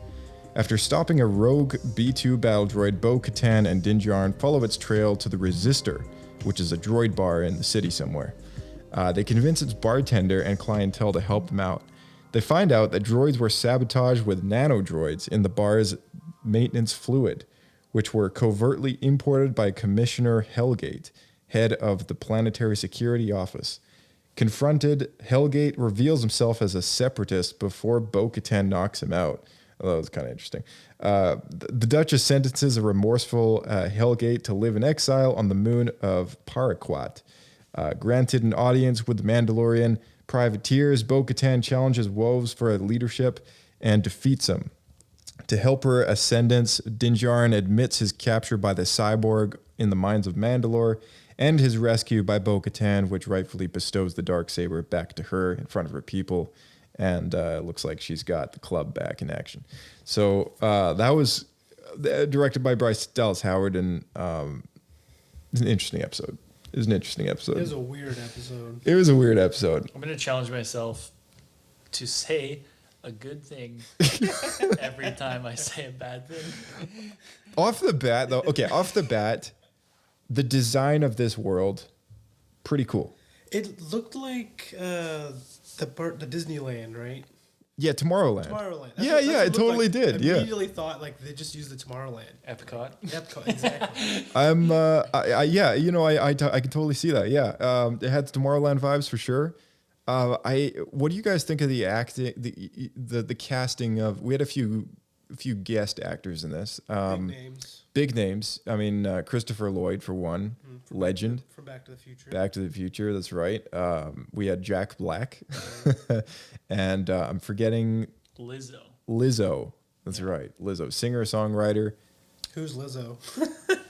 After stopping a rogue B-2 battle droid, Bo Katan and Din Djarin follow its trail to the Resistor, which is a droid bar in the city somewhere. They convince its bartender and clientele to help them out. They find out that droids were sabotaged with nanodroids in the bar's maintenance fluid, which were covertly imported by Commissioner Hellgate, head of the Planetary Security Office. Confronted, Hellgate reveals himself as a separatist before Bo Katan knocks him out. Oh, that was kind of interesting. The Duchess sentences a remorseful Hellgate to live in exile on the moon of Paraquat. Granted an audience with the Mandalorian privateers, Bo Katan challenges Woves for leadership and defeats him. To help her ascendance, Din Djarin admits his capture by the cyborg in the mines of Mandalore and his rescue by Bo Katan, which rightfully bestows the Darksaber back to her in front of her people. And it looks like she's got the club back in action. So that was directed by Bryce Dallas Howard, and it was an interesting episode. It was a weird episode. I'm going to challenge myself to say a good thing every time I say a bad thing. Off the bat, the design of this world, pretty cool. It looked like the Disneyland, right? Yeah, Tomorrowland. That's It totally did. I immediately thought like they just used the Tomorrowland. Epcot, exactly. I can totally see that. Yeah, it had Tomorrowland vibes for sure. What do you guys think of the acting, the casting of? We had a few guest actors in this. Big names. I mean, Christopher Lloyd for one, legend. From Back to the Future. Back to the Future. That's right. We had Jack Black, and I'm forgetting Lizzo. That's right. Lizzo, singer songwriter. Who's Lizzo?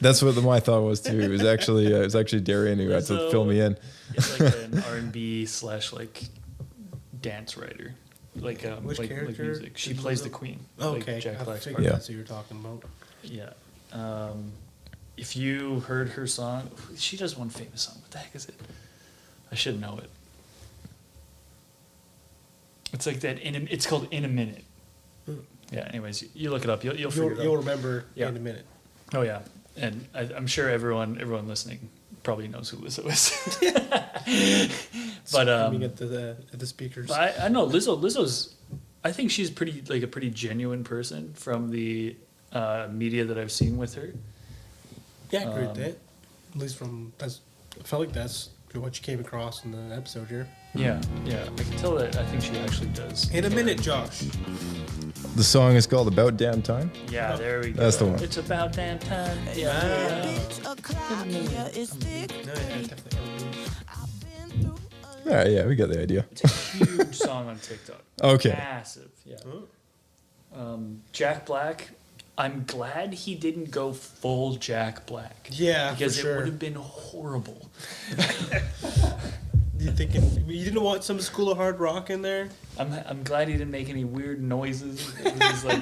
That's what my thought was too. It was actually Darian who had to fill me in. It's like an R&B / like dance writer. Like which character? Like music. She plays the queen. Oh, like okay. Jack Black's part. That's who you're talking about. Yeah. If you heard her song, she does one famous song. What the heck is it? I should know it. It's like that. It's called "In a Minute." Yeah. Anyways, you look it up. You'll figure it out. You'll remember in a minute. Oh yeah, and I'm sure everyone listening probably knows who Lizzo is. But at the speakers. I know Lizzo's. I think she's a pretty genuine person from the media that I've seen with her. Yeah, I agree with that. At least I felt like that's what you came across in the episode here. Yeah. I can tell that I think she actually does. In a minute, Josh. The song is called "About Damn Time." Yeah, there we go. That's the one. It's about damn time. Yeah. All right, yeah, we got the idea. It's a huge song on TikTok. Okay. Massive, yeah. Jack Black, I'm glad he didn't go full Jack Black. Yeah, because for sure. it would have been horrible. You didn't want some School of Hard Rock in there? I'm glad he didn't make any weird noises. It was like,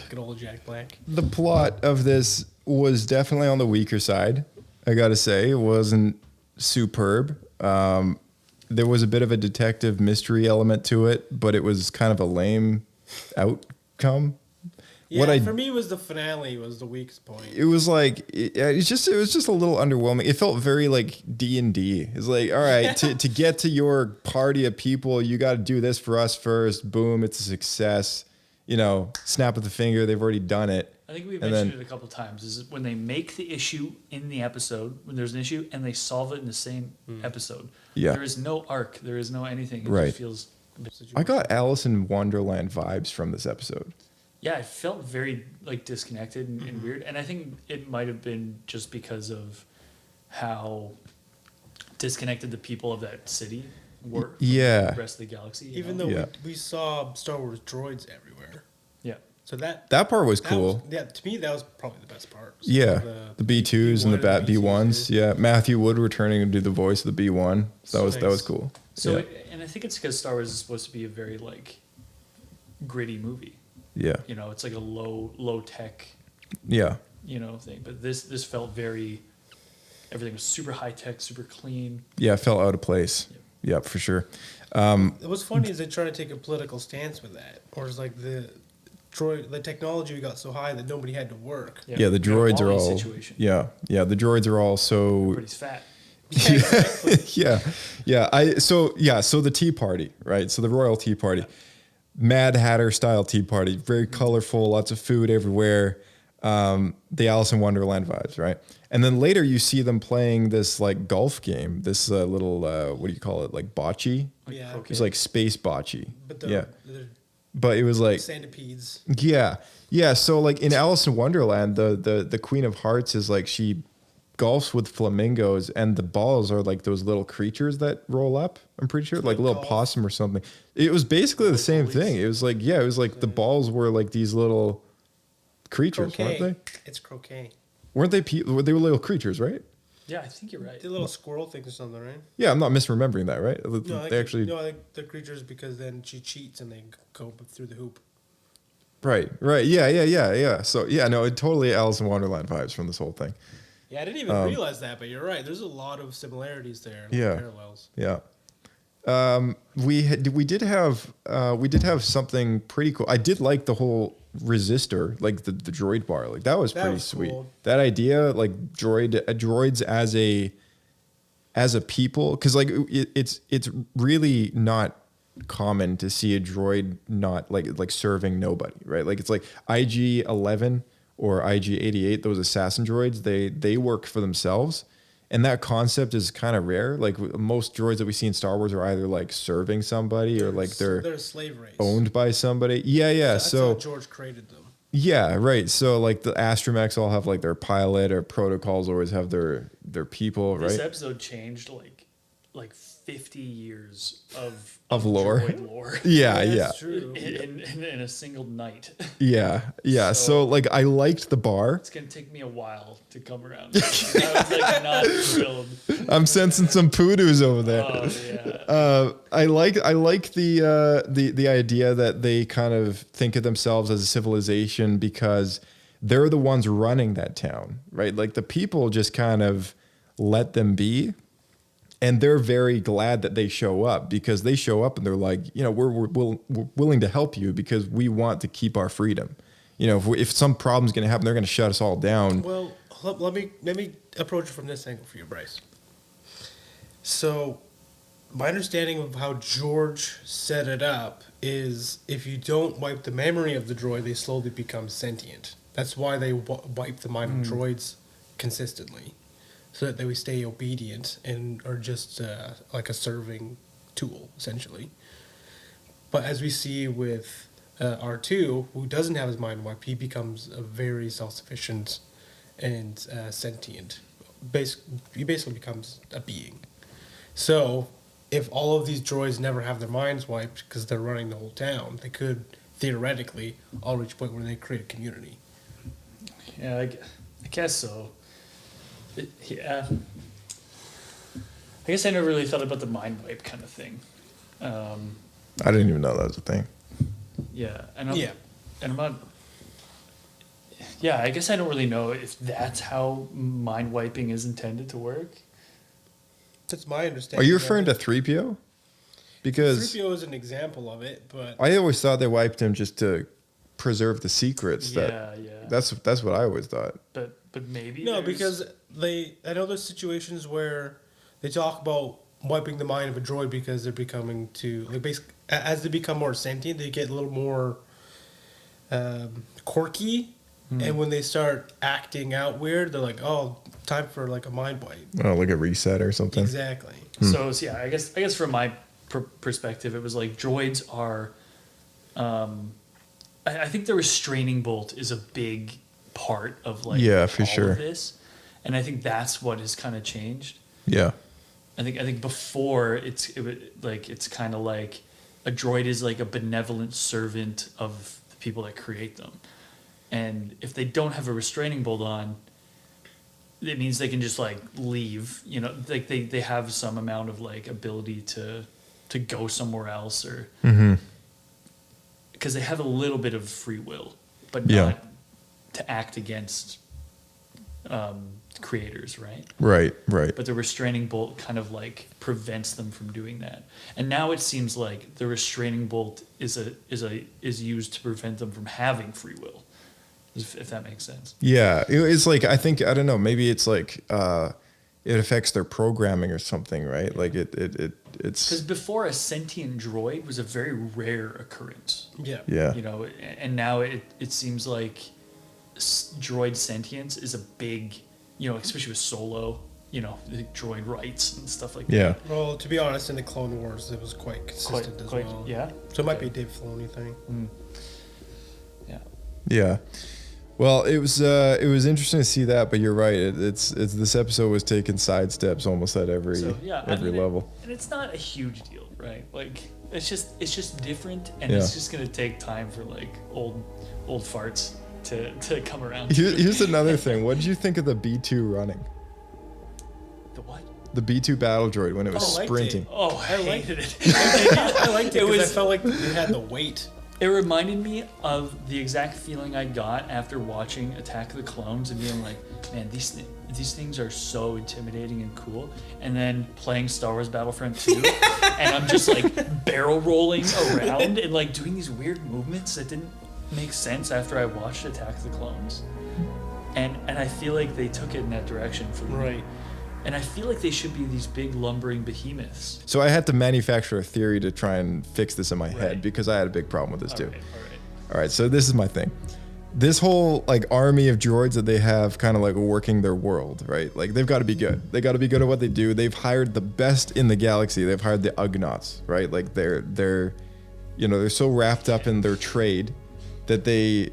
good old Jack Black. The plot of this was definitely on the weaker side. I gotta say, it wasn't superb. There was a bit of a detective mystery element to it, but it was kind of a lame outcome. Yeah, for me, it was the finale was the weakest point. It was like it was just a little underwhelming. It felt very like D&D. It's like, all right, to get to your party of people, you got to do this for us first. Boom, it's a success. Snap of the finger, they've already done it. I think we've mentioned it a couple times. Is when they make the issue in the episode, when there's an issue, and they solve it in the same episode. Yeah. There is no arc. There is no anything. It Right. just feels a bit I got Alice in Wonderland vibes from this episode. Yeah, it felt very disconnected and weird. And I think it might have been just because of how disconnected the people of that city work. Yeah. The rest of the galaxy. Even though we saw Star Wars droids everywhere. Yeah. So that part was cool. To me, that was probably the best part. So Yeah, the B2s and the B1s. Yeah, Matthew Wood returning to do the voice of the B1. So that was cool. So, and I think it's because Star Wars is supposed to be a very like gritty movie. Yeah. You know, it's like a low tech. Yeah. You know, thing, but this felt very. Everything was super high tech, super clean. Yeah, it felt out of place. Yeah, for sure. What's funny is they try to take a political stance with that, or it's like the technology got so high that nobody had to work. Yeah, the droids are all. Situation. Yeah, the droids are all so. Everybody's fat. So the Tea Party, right? So the Royal Tea Party, Mad Hatter style Tea Party, very colorful, lots of food everywhere. The Alice in Wonderland vibes, right? And then later you see them playing this like golf game, this little what do you call it, like bocce? Yeah, it was like space bocce. But but it was like centipedes. Yeah. So like in Alice in Wonderland, the Queen of Hearts is like she golfs with flamingos, and the balls are like those little creatures that roll up. I'm pretty sure, like a little possum or something. It was basically the same thing. It was like the balls were like these little creatures, Croquet. weren't they? It's croquet. Weren't they? They were little creatures, right? Yeah, I think you're right. The little squirrel things or something, right? Yeah, I'm not misremembering that, right? No, They actually. I think they're creatures because then she cheats and they go through the hoop. Right. Yeah. So no, it totally Alice in Wonderland vibes from this whole thing. Yeah, I didn't even realize that, but you're right. There's a lot of similarities there. Parallels. Yeah. We did have something pretty cool. I did like the whole resistor, like the droid bar. Like that was pretty sweet. Cool. That idea, like droids as a people, because like it's really not common to see a droid not like serving nobody, right? Like it's like IG-11 or IG-88, those assassin droids, they work for themselves. And that concept is kind of rare. Like most droids that we see in Star Wars are either like serving somebody or like they're a slave race owned by somebody. Yeah. That's how George created them. Yeah, right. So like the astromechs all have like their pilot, or protocols always have their people, right? This episode changed like 50 years of lore. Droid lore. Yeah. That's true. In a single night. Yeah. So like I liked the bar. It's gonna take me a while to come around. I was like not thrilled. I'm sensing some poodoos over there. Oh yeah. I like the idea that they kind of think of themselves as a civilization because they're the ones running that town, right? Like the people just kind of let them be. And they're very glad that they show up, because they show up and they're like, we're willing to help you because we want to keep our freedom. If some problem's going to happen, they're going to shut us all down. Well, let me approach it from this angle for you, Bryce. So, my understanding of how George set it up is if you don't wipe the memory of the droid, they slowly become sentient. That's why they wipe the mind of droids consistently, so that they would stay obedient and are just like a serving tool, essentially. But as we see with R2, who doesn't have his mind wiped, he becomes a very self-sufficient and sentient. He basically becomes a being. So if all of these droids never have their minds wiped because they're running the whole town, they could theoretically all reach a point where they create a community. Yeah, I guess so. Yeah, I guess I never really thought about the mind wipe kind of thing. I didn't even know that was a thing. Yeah, and I'm not. Yeah, I guess I don't really know if that's how mind wiping is intended to work. That's my understanding. Are you referring to 3PO? Because 3PO is an example of it, but I always thought they wiped him just to preserve the secrets. Yeah. That's what I always thought. But maybe no, because I know there's situations where they talk about wiping the mind of a droid because they're becoming basically as they become more sentient, they get a little more quirky, and when they start acting out weird, they're like, oh, time for like a mind wipe. Oh, like a reset or something. Exactly. So yeah, I guess from my perspective, it was like droids are. I think the restraining bolt is a big part of like for all sure of this, and I think that's what has kind of changed. Yeah. I think before it's kind of like a droid is like a benevolent servant of the people that create them, and if they don't have a restraining bolt on, it means they can just like leave. You know, like they have some amount of like ability to go somewhere else, or because they have a little bit of free will, but not to act against creators, right? Right. But the restraining bolt kind of like prevents them from doing that. And now it seems like the restraining bolt is used to prevent them from having free will, if that makes sense. Yeah, it's like I don't know. Maybe it's like it affects their programming or something, right? Like it's because before a sentient droid was a very rare occurrence. Yeah. You know, and now it seems like droid sentience is a big, you know, especially with Solo, you know, the droid rights and stuff like that. Well, to be honest, in the Clone Wars, it was quite consistent as well. Yeah. So it might be a Dave Filoni thing. Yeah. Well, it was interesting to see that, but you're right. It's this episode was taking side steps almost at every level. And it's not a huge deal, right? Like it's just different, and it's just gonna take time for like old farts to come around. Here's another thing. What did you think of the B2 running? The what? The B2 battle droid when it was sprinting. I hated it. I liked it because I felt like it had the weight. It reminded me of the exact feeling I got after watching Attack of the Clones and being like, man, these things are so intimidating and cool. And then playing Star Wars Battlefront 2, and I'm just like barrel rolling around and like doing these weird movements that didn't make sense after I watched Attack of the Clones. And I feel like they took it in that direction for me. Right. And I feel like they should be these big lumbering behemoths. So I had to manufacture a theory to try and fix this in my head because I had a big problem with this too. All right, so this is my thing. This whole like army of droids that they have kind of like working their world, right? Like they've got to be good. They got to be good at what they do. They've hired the best in the galaxy. They've hired the Ugnaughts, right? Like they're so wrapped up in their trade that they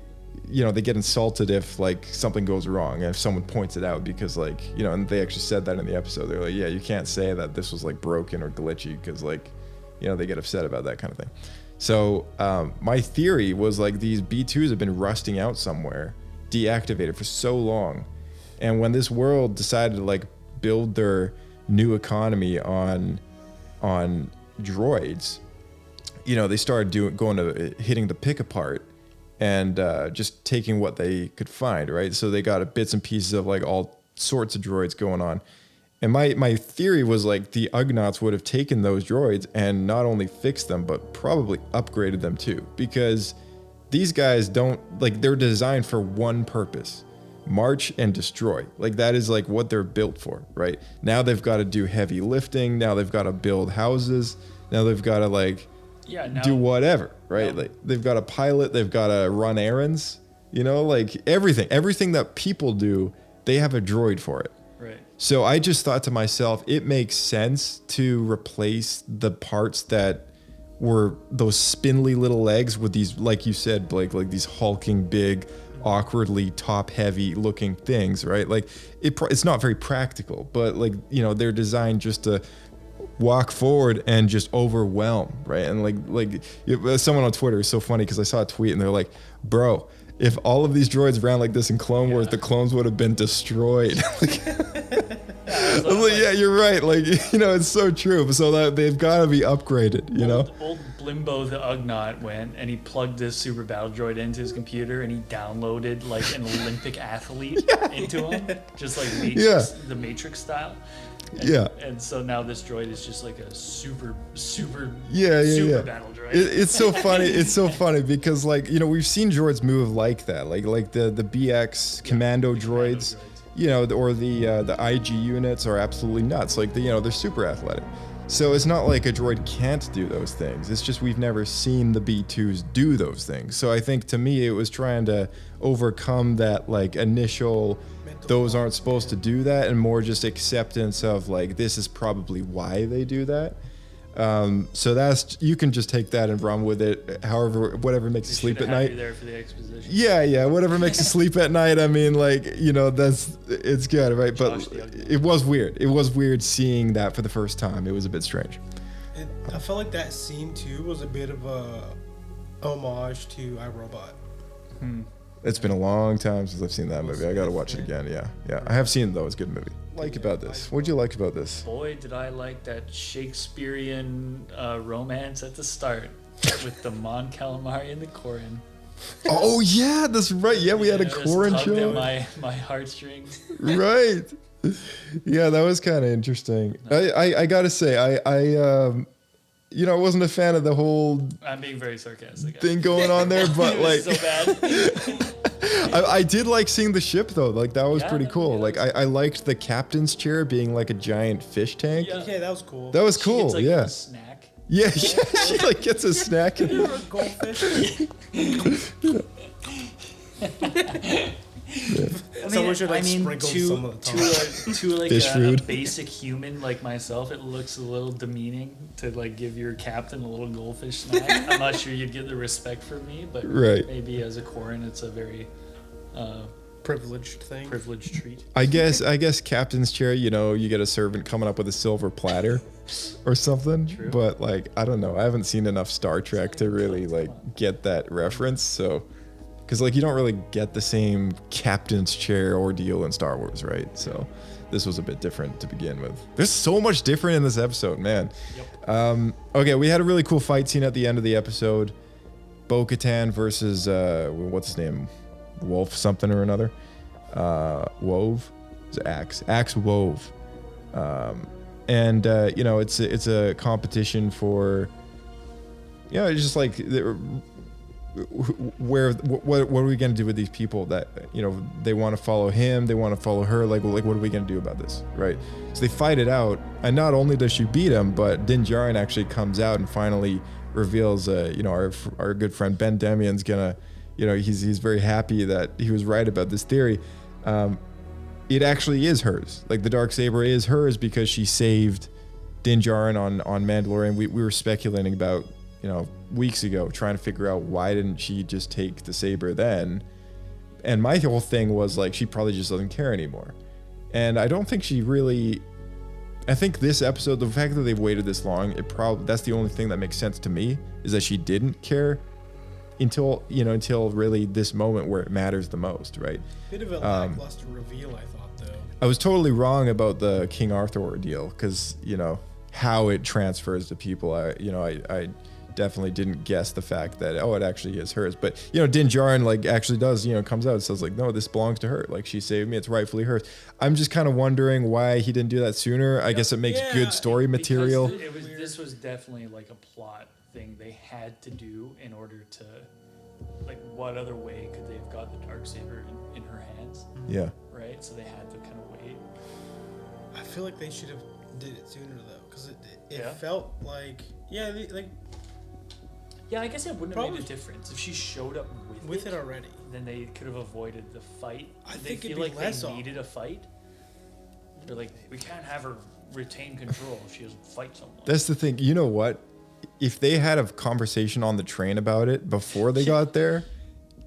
get insulted if like something goes wrong, and if someone points it out, because like, and they actually said that in the episode. They're like, yeah, you can't say that this was like broken or glitchy, because like, they get upset about that kind of thing. So my theory was like these B2s have been rusting out somewhere, deactivated for so long, and when this world decided to like build their new economy on droids, they started hitting the pick apart and just taking what they could find, right? So they got bits and pieces of like all sorts of droids going on. And my theory was like the Ugnaughts would have taken those droids and not only fixed them, but probably upgraded them too. Because these guys they're designed for one purpose: march and destroy. Like that is like what they're built for, right? Now they've got to do heavy lifting. Now they've got to build houses. Now they've got to do whatever, right? Like they've got to pilot, they've got to run errands, like everything that people do, they have a droid for it. Right. So I just thought to myself, it makes sense to replace the parts that were those spindly little legs with these, like you said, Blake, like these hulking, big, awkwardly top-heavy looking things, right? Like it's not very practical, but like, they're designed just to walk forward and just overwhelm, right? And like someone on Twitter is so funny because I saw a tweet and they're like, bro, if all of these droids ran like this in Clone Wars, the clones would have been destroyed. I was like, yeah, you're right. Like, it's so true. So that they've got to be upgraded, Old Blimbo the Ugnaught went and he plugged this super battle droid into his computer and he downloaded like an Olympic athlete into him, just like the Matrix style. And so now this droid is just like a super battle droid. It's so funny. It's so funny because like, we've seen droids move like that, like the BX commando droids, or the IG units are absolutely nuts. Like they're super athletic. So it's not like a droid can't do those things. It's just we've never seen the B2s do those things. So I think to me it was trying to overcome that like initial those aren't supposed to do that, and more just acceptance of like this is probably why they do that. So that's, you can just take that and run with it. However, whatever makes you sleep at night. You there for the exposition. Yeah, whatever makes you sleep at night. I mean, like, it's good, right? But it was weird. It was weird seeing that for the first time. It was a bit strange. I felt like that scene too was a bit of a homage to iRobot. It's been a long time since I've seen that movie. I got to watch it again. Yeah. I have seen it though. It's a good movie. Like about this? What'd you like about this? Boy, did I like that Shakespearean romance at the start with the Mon Calamari and the Corin. Oh yeah, that's right. Yeah, we had a Corin show. My heartstrings. Right. Yeah, that was kind of interesting. I gotta say, I wasn't a fan of the whole. I'm being very sarcastic. Thing going on there, but like, so bad. I did like seeing the ship though. Like that was pretty cool. Like I liked the captain's chair being like a giant fish tank. Yeah, that was cool. That was cool. She gets, like, a snack. Yeah, she like gets a snack. A goldfish. Someone should sprinkle some of the top. To like Fish a food. basic human like myself, it looks a little demeaning to like give your captain a little goldfish snack. I'm not sure you'd get the respect from me, but maybe as a Corin, it's a very privileged thing. Privileged treat. I guess captain's chair. You get a servant coming up with a silver platter, or something. True. But like I don't know. I haven't seen enough Star Trek to really like get that reference. So. Because like you don't really get the same captain's chair ordeal in Star Wars, right? So this was a bit different to begin with. There's so much different in this episode, man. Yep. Okay, we had a really cool fight scene at the end of the episode. Bo Katan versus what's his name? Wolf something or another. Wove. It's Axe Wove. It's a competition for. It's just like. What are we going to do with these people that they want to follow him, they want to follow her, like what are we going to do about this, right? So they fight it out, and not only does she beat him, but Din Djarin actually comes out and finally reveals our good friend Ben Demian's gonna he's very happy that he was right about this theory. It actually is hers. Like the Darksaber is hers because she saved Din Djarin on Mandalorian. We were speculating about weeks ago, trying to figure out why didn't she just take the saber then. And my whole thing was like, she probably just doesn't care anymore. And I don't think she really, I think this episode, the fact that they've waited this long, that's the only thing that makes sense to me, is that she didn't care until really this moment where it matters the most, right? Bit of a lackluster reveal, I thought, though. I was totally wrong about the King Arthur ordeal, because, how it transfers to people. I definitely didn't guess the fact that it actually is hers, but Din Djarin like actually does comes out and says like, no, this belongs to her, like she saved me, it's rightfully hers. I'm just kind of wondering why he didn't do that sooner. I guess it makes good story material. This was definitely like a plot thing they had to do in order to, like, what other way could they have got the Darksaber in her hands? Yeah. Right. So they had to kind of wait. I feel like they should have did it sooner though, because it felt like Yeah, I guess it wouldn't have made a difference if she showed up with it already. Then they could have avoided the fight. I Did think they it'd feel be like less they awkward. needed a fight. They're like, we can't have her retain control if she doesn't fight someone. That's the thing. You know what? If they had a conversation on the train about it before they got there,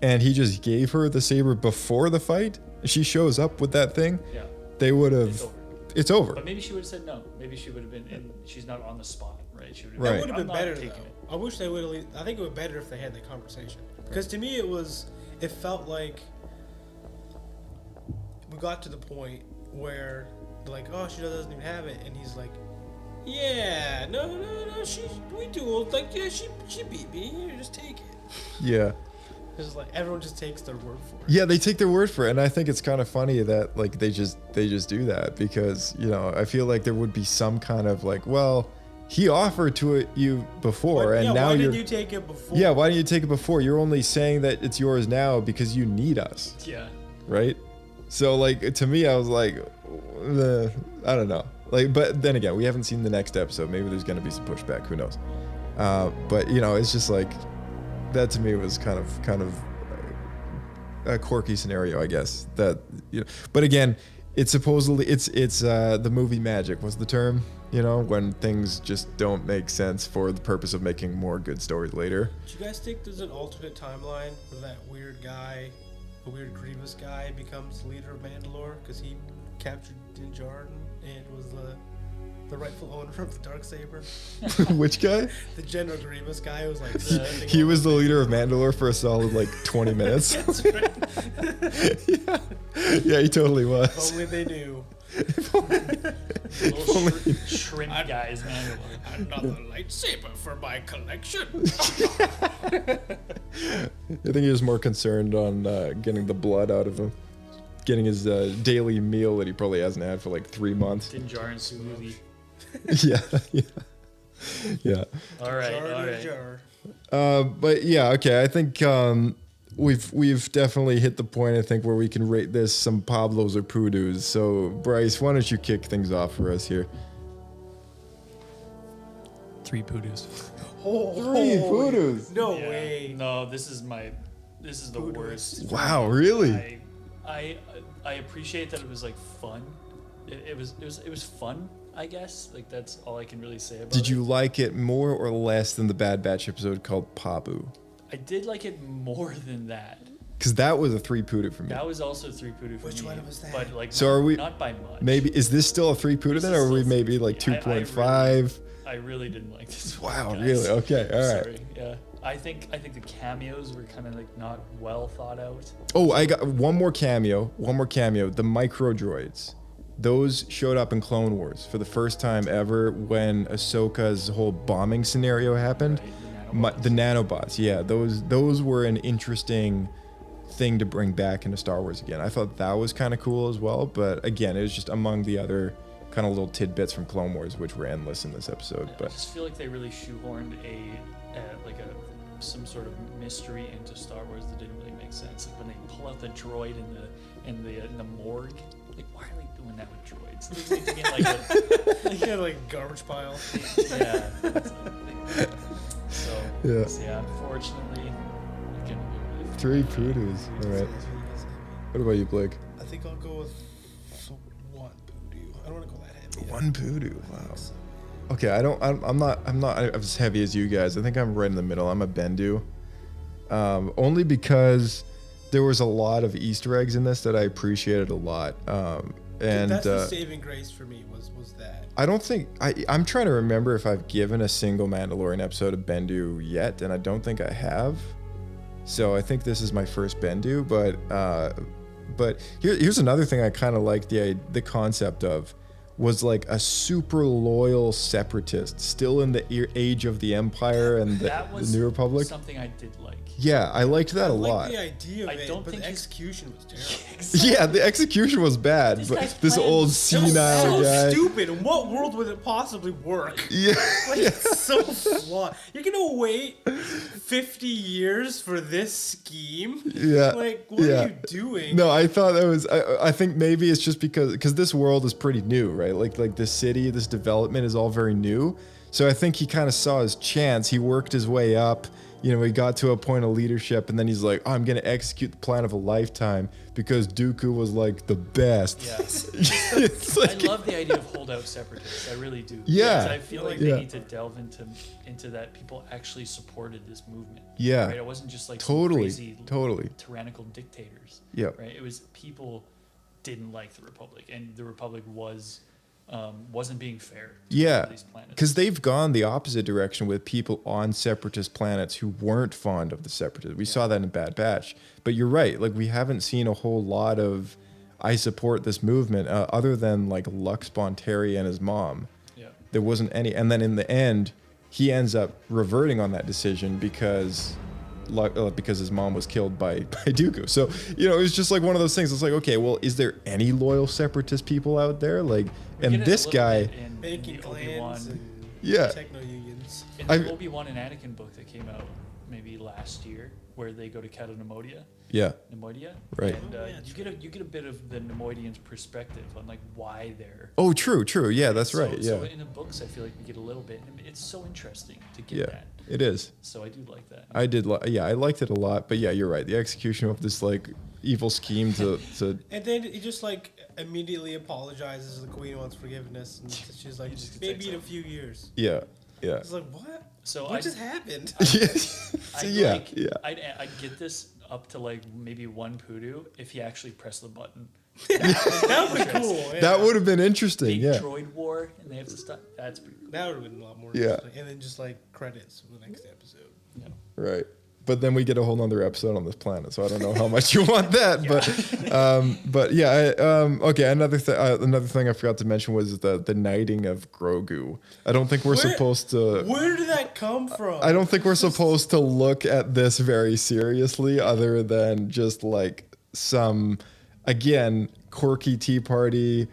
and he just gave her the saber before the fight, she shows up with that thing, they would have. It's over. But maybe she would have said no. Maybe she would have been, and she's not on the spot, right? She would have That would have been better taking though. it. I wish they would have. I think it would be better if they had the conversation. Because to me, it felt like we got to the point where they're like, oh, she doesn't even have it, and he's like, yeah, no, we do. Like, yeah, she beat me. Here, just take it. Yeah. It's just like everyone just takes their word for it. Yeah, they take their word for it, and I think it's kind of funny that like they just do that, because I feel like there would be some kind of like, well, he offered to you before, and now why didn't you take it before? Yeah, why didn't you take it before? You're only saying that it's yours now because you need us. Yeah. Right. So like to me, I was like, I don't know. Like, but then again, we haven't seen the next episode. Maybe there's gonna be some pushback. Who knows? But it's just like. That to me was kind of a quirky scenario, I guess. That but again, it's supposedly it's the movie magic. What's the term? You know, when things just don't make sense for the purpose of making more good stories later. Do you guys think there's an alternate timeline where that weird guy, the weird Grievous guy, becomes the leader of Mandalore because he captured Din Djarin and was the rightful owner of the Darksaber? Which guy? The General Grievous guy who was like... He was the leader of Mandalore for a solid, like, 20 minutes. That's right. Yeah, he totally was. If only they knew. Little shrimp guys, man. Another lightsaber for my collection. I think he was more concerned on getting the blood out of him. Getting his daily meal that he probably hasn't had for like 3 months. Din Djarin smoothie. Yeah. All right. But yeah, okay. I think we've definitely hit the point, I think, where we can rate this some Pablos or Poodoos. So Bryce, why don't you kick things off for us here? 3 Poodoos. 3 Poodoos. No way. No, this is the worst. Wow, really? I appreciate that it was like fun. It was fun, I guess. Like that's all I can really say about it. Did you like it more or less than the Bad Batch episode called Pabu? I did like it more than that. Because that was a 3 Poodo for me. That was also 3 Poodo for me. Which one was that? But like, so are we? Not by much. Maybe is this still a 3 Poodo then, or are we maybe like 2.5? I really didn't like this one. Wow, guys. really? Okay, all right. Sorry. Yeah. I think the cameos were kind of like not well thought out. Oh, I got one more cameo. The micro droids. Those showed up in Clone Wars for the first time ever when Ahsoka's whole bombing scenario happened. Right, the nanobots. Yeah, those were an interesting thing to bring back into Star Wars again. I thought that was kind of cool as well, but again, it was just among the other kind of little tidbits from Clone Wars, which were endless in this episode. But I just feel like they really shoehorned some sort of mystery into Star Wars that didn't really make sense. Like when they pull out the droid in the morgue, like why are they doing that with droids? They need to get like like garbage pile. Yeah. So unfortunately, it's gonna be 3 Poodoos. All right. What about you, Blake? I think I'll go with 1 Poodoo. I don't want to go that heavy. 1 Poodoo. Wow. Okay, I'm not as heavy as you guys. I think I'm right in the middle. I'm a Bendu. Only because there was a lot of Easter eggs in this that I appreciated a lot. And that's the saving grace for me was that. I don't think I'm trying to remember if I've given a single Mandalorian episode of Bendu yet, and I don't think I have. So I think this is my first Bendu, but here's another thing I kind of like the concept of. Was like a super loyal separatist, still in the age of the Empire and the New Republic. Something I did like. Yeah, I liked that a lot. I like the idea of it, but the execution was terrible. Yeah, the execution was bad, but this old senile guy. So stupid. In what world would it possibly work? Yeah, It's so flawed. You're gonna wait 50 years for this scheme? Yeah. Like, what are you doing? No, I thought that was. I think maybe it's just because this world is pretty new, right? Like this city, this development is all very new. So I think he kind of saw his chance. He worked his way up. You know, he got to a point of leadership, and then he's like, I'm going to execute the plan of a lifetime because Dooku was like the best. Yes. I love the idea of holdout separatists. I really do. Yeah. Because I feel like they need to delve into that people actually supported this movement. Yeah. Right? It wasn't just like totally tyrannical dictators. Yeah. Right? It was people didn't like the Republic, and the Republic wasn't being fair to these planets. Because they've gone the opposite direction with people on separatist planets who weren't fond of the separatists. We saw that in Bad Batch. But you're right, like we haven't seen a whole lot of I support this movement other than like Lux Bonteri and his mom. Yeah. There wasn't any. And then in the end, he ends up reverting on that decision because his mom was killed by Dooku. So, you know, it was just like one of those things. It's like, okay, well, is there any loyal separatist people out there? Like, and this guy, making clans and yeah, techno unions. In the Obi-Wan and Anakin book that came out, maybe last year, where they go to Nemoidia. Yeah. Nemoidia. Right. And you get a bit of the Nemoidians' perspective on like why they're. Oh, true. Yeah, that's so, right. Yeah. So in the books, I feel like we get a little bit. And it's so interesting to get that. It is. So I do like that. I liked it a lot. But yeah, you're right. The execution of this like evil scheme to and then he just like immediately apologizes to the queen, wants forgiveness, and she's like, maybe in a few years. Yeah. It's like, what? So what just happened? I'd get this up to like maybe 1 Poodoo if he actually pressed the button. That would be cool. Yeah. That would have been interesting. Big droid war, and they have to stop. That's pretty cool. That would have been a lot more Yeah. interesting. And then just like credits for the next episode. Yeah. Right. But then we get a whole nother episode on this planet, so I don't know how much you want that. But yeah. Okay. Another thing I forgot to mention was the knighting of Grogu. I don't think we're supposed to. Where did that come from? I don't think we're supposed to look at this very seriously, other than just like some, again, quirky Tea Party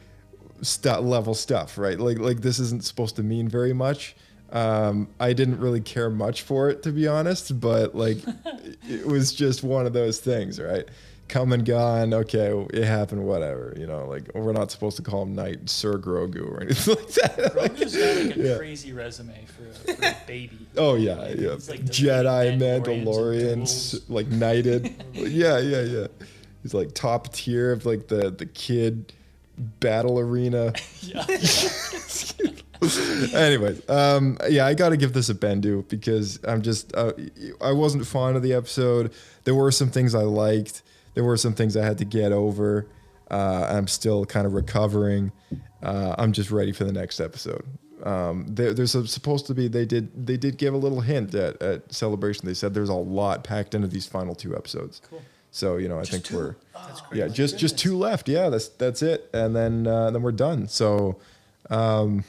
level stuff, right? Like this isn't supposed to mean very much. I didn't really care much for it, to be honest, but like it was just one of those things, right? Come and gone, okay, it happened, whatever, like we're not supposed to call him Knight Sir Grogu or anything like that. Grogu's got like a crazy resume for a baby. Oh yeah. He's like Jedi, Mandalorians, like knighted. Yeah. He's like top tier of like the kid battle arena. Yeah. Anyways, I got to give this a Bendu because I wasn't fond of the episode. There were some things I liked. There were some things I had to get over. I'm still kind of recovering. I'm just ready for the next episode. There's supposed to be, they did give a little hint at Celebration. They said there's a lot packed into these final 2 episodes. Cool. So, I think we're, just 2 left. Yeah, that's it. And then we're done. So, I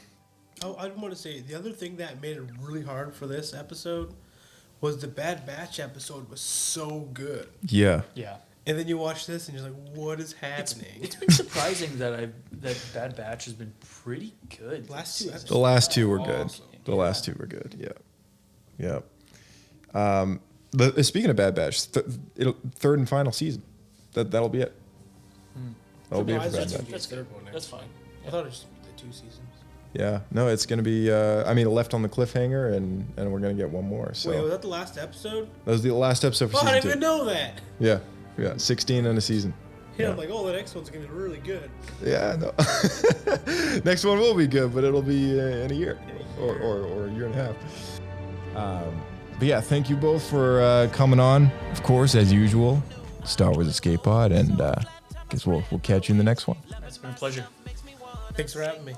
want to say the other thing that made it really hard for this episode was the Bad Batch episode was so good. Yeah. Yeah. And then you watch this and you're like, what is happening? It's been surprising that Bad Batch has been pretty good. The last 2 episodes. The last 2 were good. The last 2 were good. Yeah. Speaking of Bad Batch, third and final season. That'll be it. That'll be it for Bad Batch. That's good. That's fine. I thought it was the 2 seasons. Yeah, no, it's going to be, it left on the cliffhanger, and we're going to get one more. So. Wait, was that the last episode? That was the last episode for season 2. I didn't even know that. Yeah, 16 in a season. Yeah, I'm like, the next one's going to be really good. Yeah, no. Next one will be good, but it'll be in a year or a year and a half. But yeah, thank you both for coming on, of course, as usual, Star Wars Escape Pod, and I guess we'll catch you in the next one. It's been a pleasure. Thanks for having me.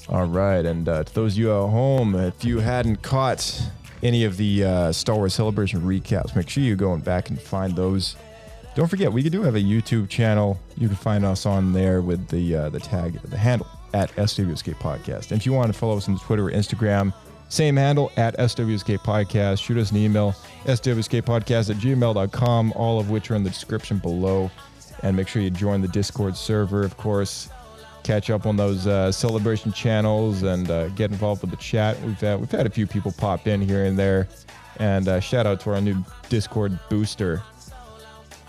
All right, and to those of you at home, if you hadn't caught any of the Star Wars Celebration recaps, make sure you go back and find those. Don't forget, we do have a YouTube channel. You can find us on there with the handle at SW Escape Podcast. And if you want to follow us on Twitter or Instagram, same handle at SW Escape Podcast. Shoot us an email, swescapepodcast@gmail.com, all of which are in the description below. And make sure you join the Discord server, of course. Catch up on those Celebration channels and get involved with the chat. We've had a few people pop in here and there, and shout out to our new Discord booster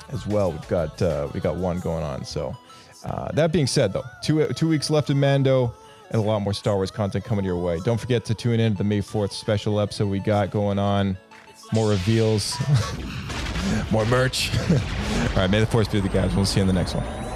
as well. We got one going on. So that being said, though, 2 weeks left in Mando, and a lot more Star Wars content coming your way. Don't forget to tune in to the May 4th special episode we got going on. More reveals, more merch. All right, may the Force be with you guys. We'll see you in the next one.